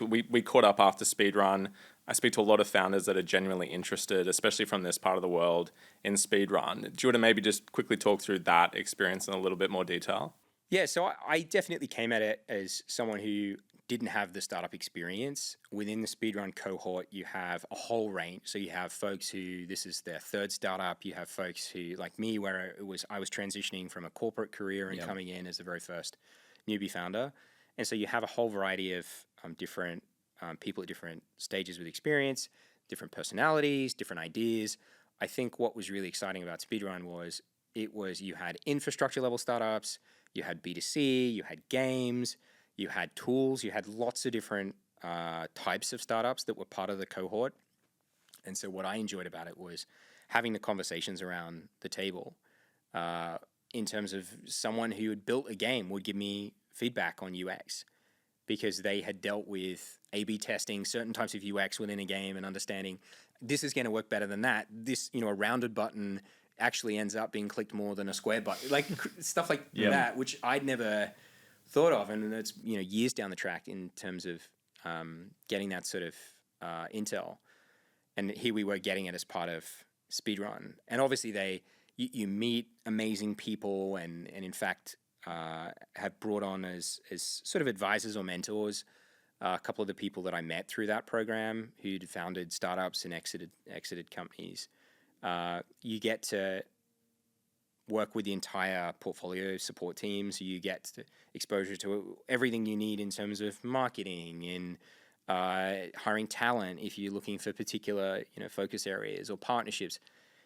we caught up after Speedrun. I speak to a lot of founders that are genuinely interested, especially from this part of the world, in Speedrun. Do you want to maybe just quickly talk through that experience in a little bit more detail? Yeah, so I definitely came at it as someone who didn't have the startup experience. Within the Speedrun cohort, you have a whole range. So you have folks who this is their third startup. You have folks who, like me, where I was transitioning from a corporate career and coming in as the very first newbie founder. And so you have a whole variety of different people at different stages with experience, different personalities, different ideas. I think what was really exciting about Speedrun was you had infrastructure level startups, you had B2C, you had games, you had tools, you had lots of different types of startups that were part of the cohort. And so what I enjoyed about it was having the conversations around the table in terms of someone who had built a game would give me feedback on UX, because they had dealt with A/B testing certain types of UX within a game and understanding this is going to work better than that. This, a rounded button actually ends up being clicked more than a square button, like stuff like that, which I'd never thought of. And it's, years down the track in terms of getting that sort of intel. And here we were getting it as part of Speedrun. And obviously you meet amazing people and in fact, have brought on as sort of advisors or mentors a couple of the people that I met through that program who'd founded startups and exited companies. You get to work with the entire portfolio support team, so you get exposure to everything you need in terms of marketing and hiring talent if you're looking for particular focus areas or partnerships.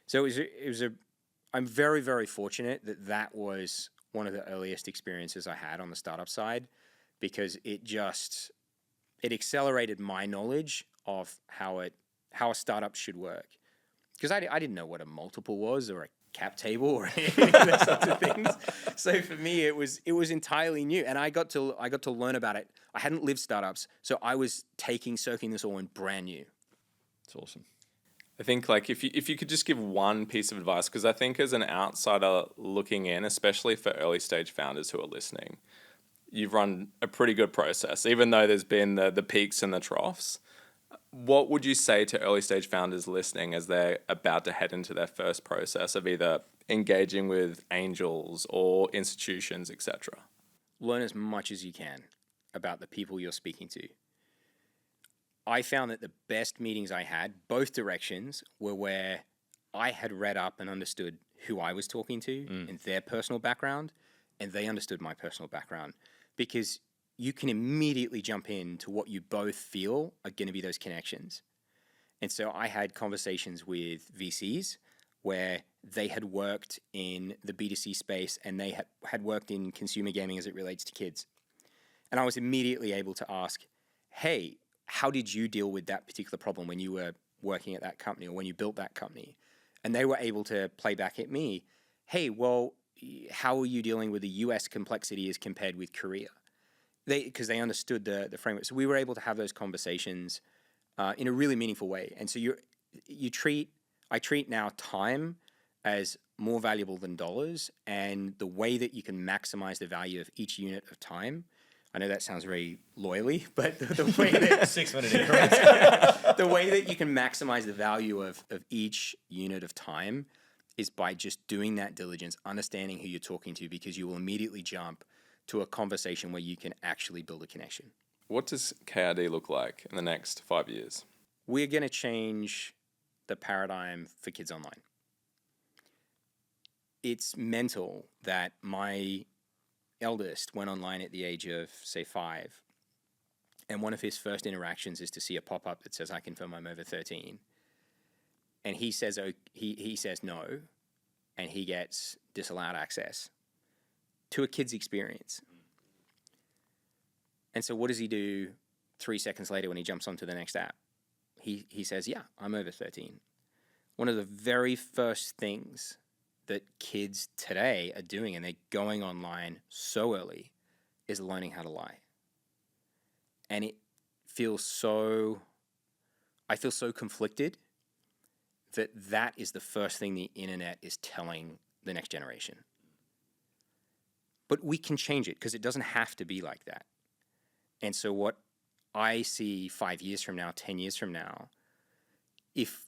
So I'm very, very fortunate that was one of the earliest experiences I had on the startup side, because it accelerated my knowledge of how a startup should work. Because I didn't know what a multiple was or a cap table or any of those sorts of things. So for me, it was entirely new, and I got to learn about it. I hadn't lived startups, so I was soaking this all in brand new. It's awesome. I think if you could just give one piece of advice, because I think as an outsider looking in, especially for early stage founders who are listening, you've run a pretty good process, even though there's been the peaks and the troughs. What would you say to early stage founders listening as they're about to head into their first process of either engaging with angels or institutions, etc.? Learn as much as you can about the people you're speaking to. I found that the best meetings I had, both directions, were where I had read up and understood who I was talking to and their personal background, and they understood my personal background, because you can immediately jump into what you both feel are going to be those connections. And so I had conversations with VCs where they had worked in the B2C space and they had worked in consumer gaming as it relates to kids. And I was immediately able to ask, hey, how did you deal with that particular problem when you were working at that company or when you built that company? And they were able to play back at me, hey, well, how are you dealing with the US complexity as compared with Korea? Because they understood the framework. So we were able to have those conversations in a really meaningful way. And so I treat now time as more valuable than dollars, and the way that you can maximize the value of each unit of time. I know that sounds very loyally, but the way that 6-minute increments. the way that you can maximize the value of each unit of time is by just doing that diligence, understanding who you're talking to, because you will immediately jump to a conversation where you can actually build a connection. What does KRD look like in the next 5 years? We're going to change the paradigm for kids online. It's mental that my eldest went online at the age of, say, 5, and one of his first interactions is to see a pop-up that says, I confirm I'm over 13. And he says he says no, and he gets disallowed access to a kid's experience. And so what does he do 3 seconds later when he jumps onto the next app? He says, yeah, I'm over 13. One of the very first things that kids today are doing, and they're going online so early, is learning how to lie. And I feel so conflicted that is the first thing the internet is telling the next generation. But we can change it, because it doesn't have to be like that. And so what I see 5 years from now, 10 years from now, if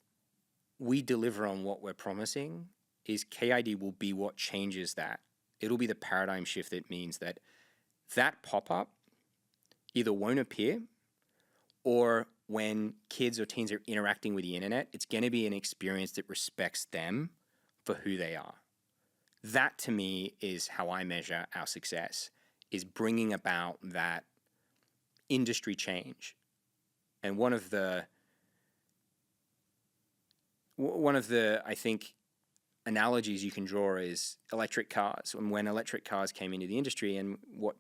we deliver on what we're promising, is KID will be what changes that. It'll be the paradigm shift that means that pop-up either won't appear, or when kids or teens are interacting with the internet, it's going to be an experience that respects them for who they are. That, to me, is how I measure our success, is bringing about that industry change. And one of the I think analogies you can draw is electric cars. And when electric cars came into the industry, and what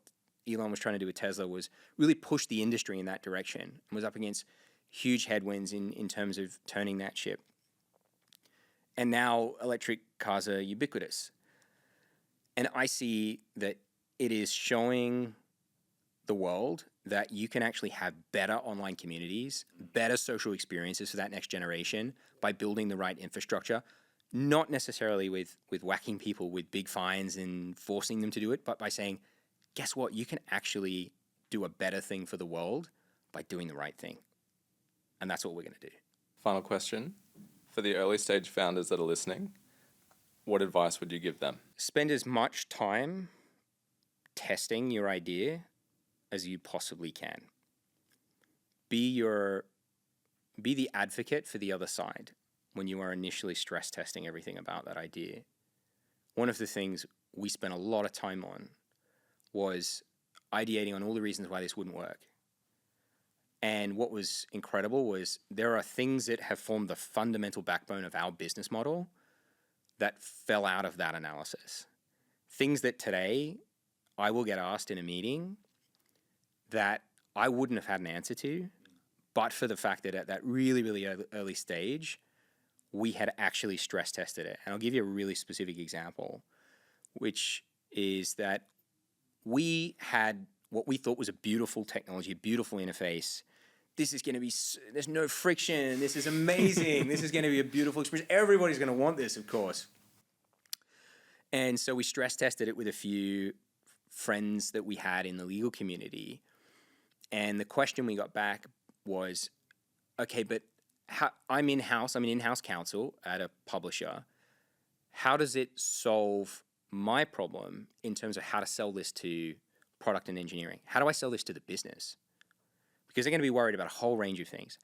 Elon was trying to do with Tesla was really push the industry in that direction, and was up against huge headwinds in terms of turning that ship. And now electric cars are ubiquitous. And I see that it is showing the world that you can actually have better online communities, better social experiences for that next generation by building the right infrastructure, not necessarily with whacking people with big fines and forcing them to do it, but by saying, guess what? You can actually do a better thing for the world by doing the right thing. And that's what we're going to do. Final question. For the early stage founders that are listening, what advice would you give them? Spend as much time testing your idea as you possibly can. Be the advocate for the other side when you are initially stress testing everything about that idea. One of the things we spent a lot of time on was ideating on all the reasons why this wouldn't work. And what was incredible was there are things that have formed the fundamental backbone of our business model that fell out of that analysis. Things that today I will get asked in a meeting that I wouldn't have had an answer to, but for the fact that at that really, really early stage, we had actually stress tested it. And I'll give you a really specific example, which is that we had what we thought was a beautiful technology, a beautiful interface. This is going to be, there's no friction. This is amazing. This is going to be a beautiful experience. Everybody's going to want this, of course. And so we stress tested it with a few friends that we had in the legal community. And the question we got back was, okay, but I'm an in-house counsel at a publisher. How does it solve my problem in terms of how to sell this to product and engineering? How do I sell this to the business? Because they're going to be worried about a whole range of things.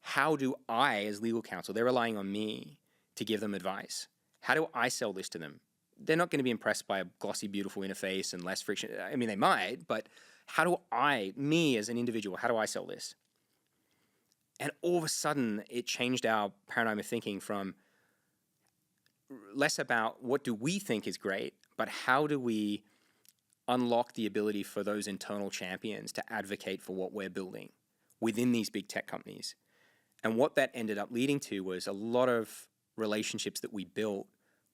How do I, as legal counsel, they're relying on me to give them advice. How do I sell this to them? They're not going to be impressed by a glossy, beautiful interface and less friction. I mean, they might, but how do I, me as an individual, how do I sell this? And all of a sudden, it changed our paradigm of thinking from less about what do we think is great, but how do we unlock the ability for those internal champions to advocate for what we're building within these big tech companies. And what that ended up leading to was a lot of relationships that we built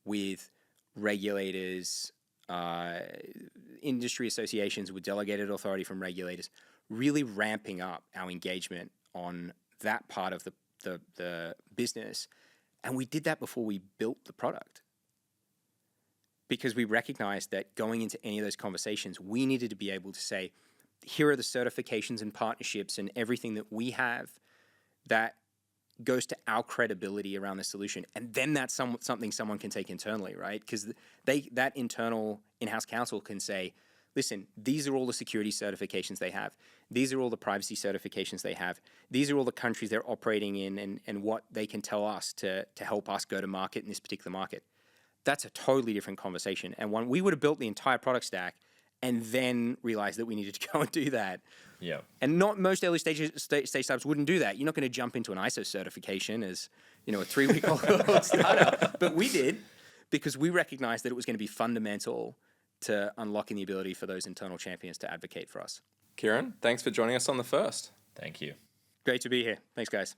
with regulators, industry associations with delegated authority from regulators, really ramping up our engagement on that part of the business. And we did that before we built the product, because we recognized that going into any of those conversations, we needed to be able to say, here are the certifications and partnerships and everything that we have that goes to our credibility around the solution. And then that's something someone can take internally, right? Because that internal in-house counsel can say, listen, these are all the security certifications they have. These are all the privacy certifications they have. These are all the countries they're operating in and what they can tell us to help us go to market in this particular market. That's a totally different conversation. And one, we would have built the entire product stack and then realized that we needed to go and do that. Yeah. And not most early stage startups wouldn't do that. You're not going to jump into an ISO certification as, a 3-week-old startup. But we did, because we recognized that it was going to be fundamental to unlocking the ability for those internal champions to advocate for us. Kieran, thanks for joining us on The First. Thank you. Great to be here. Thanks, guys.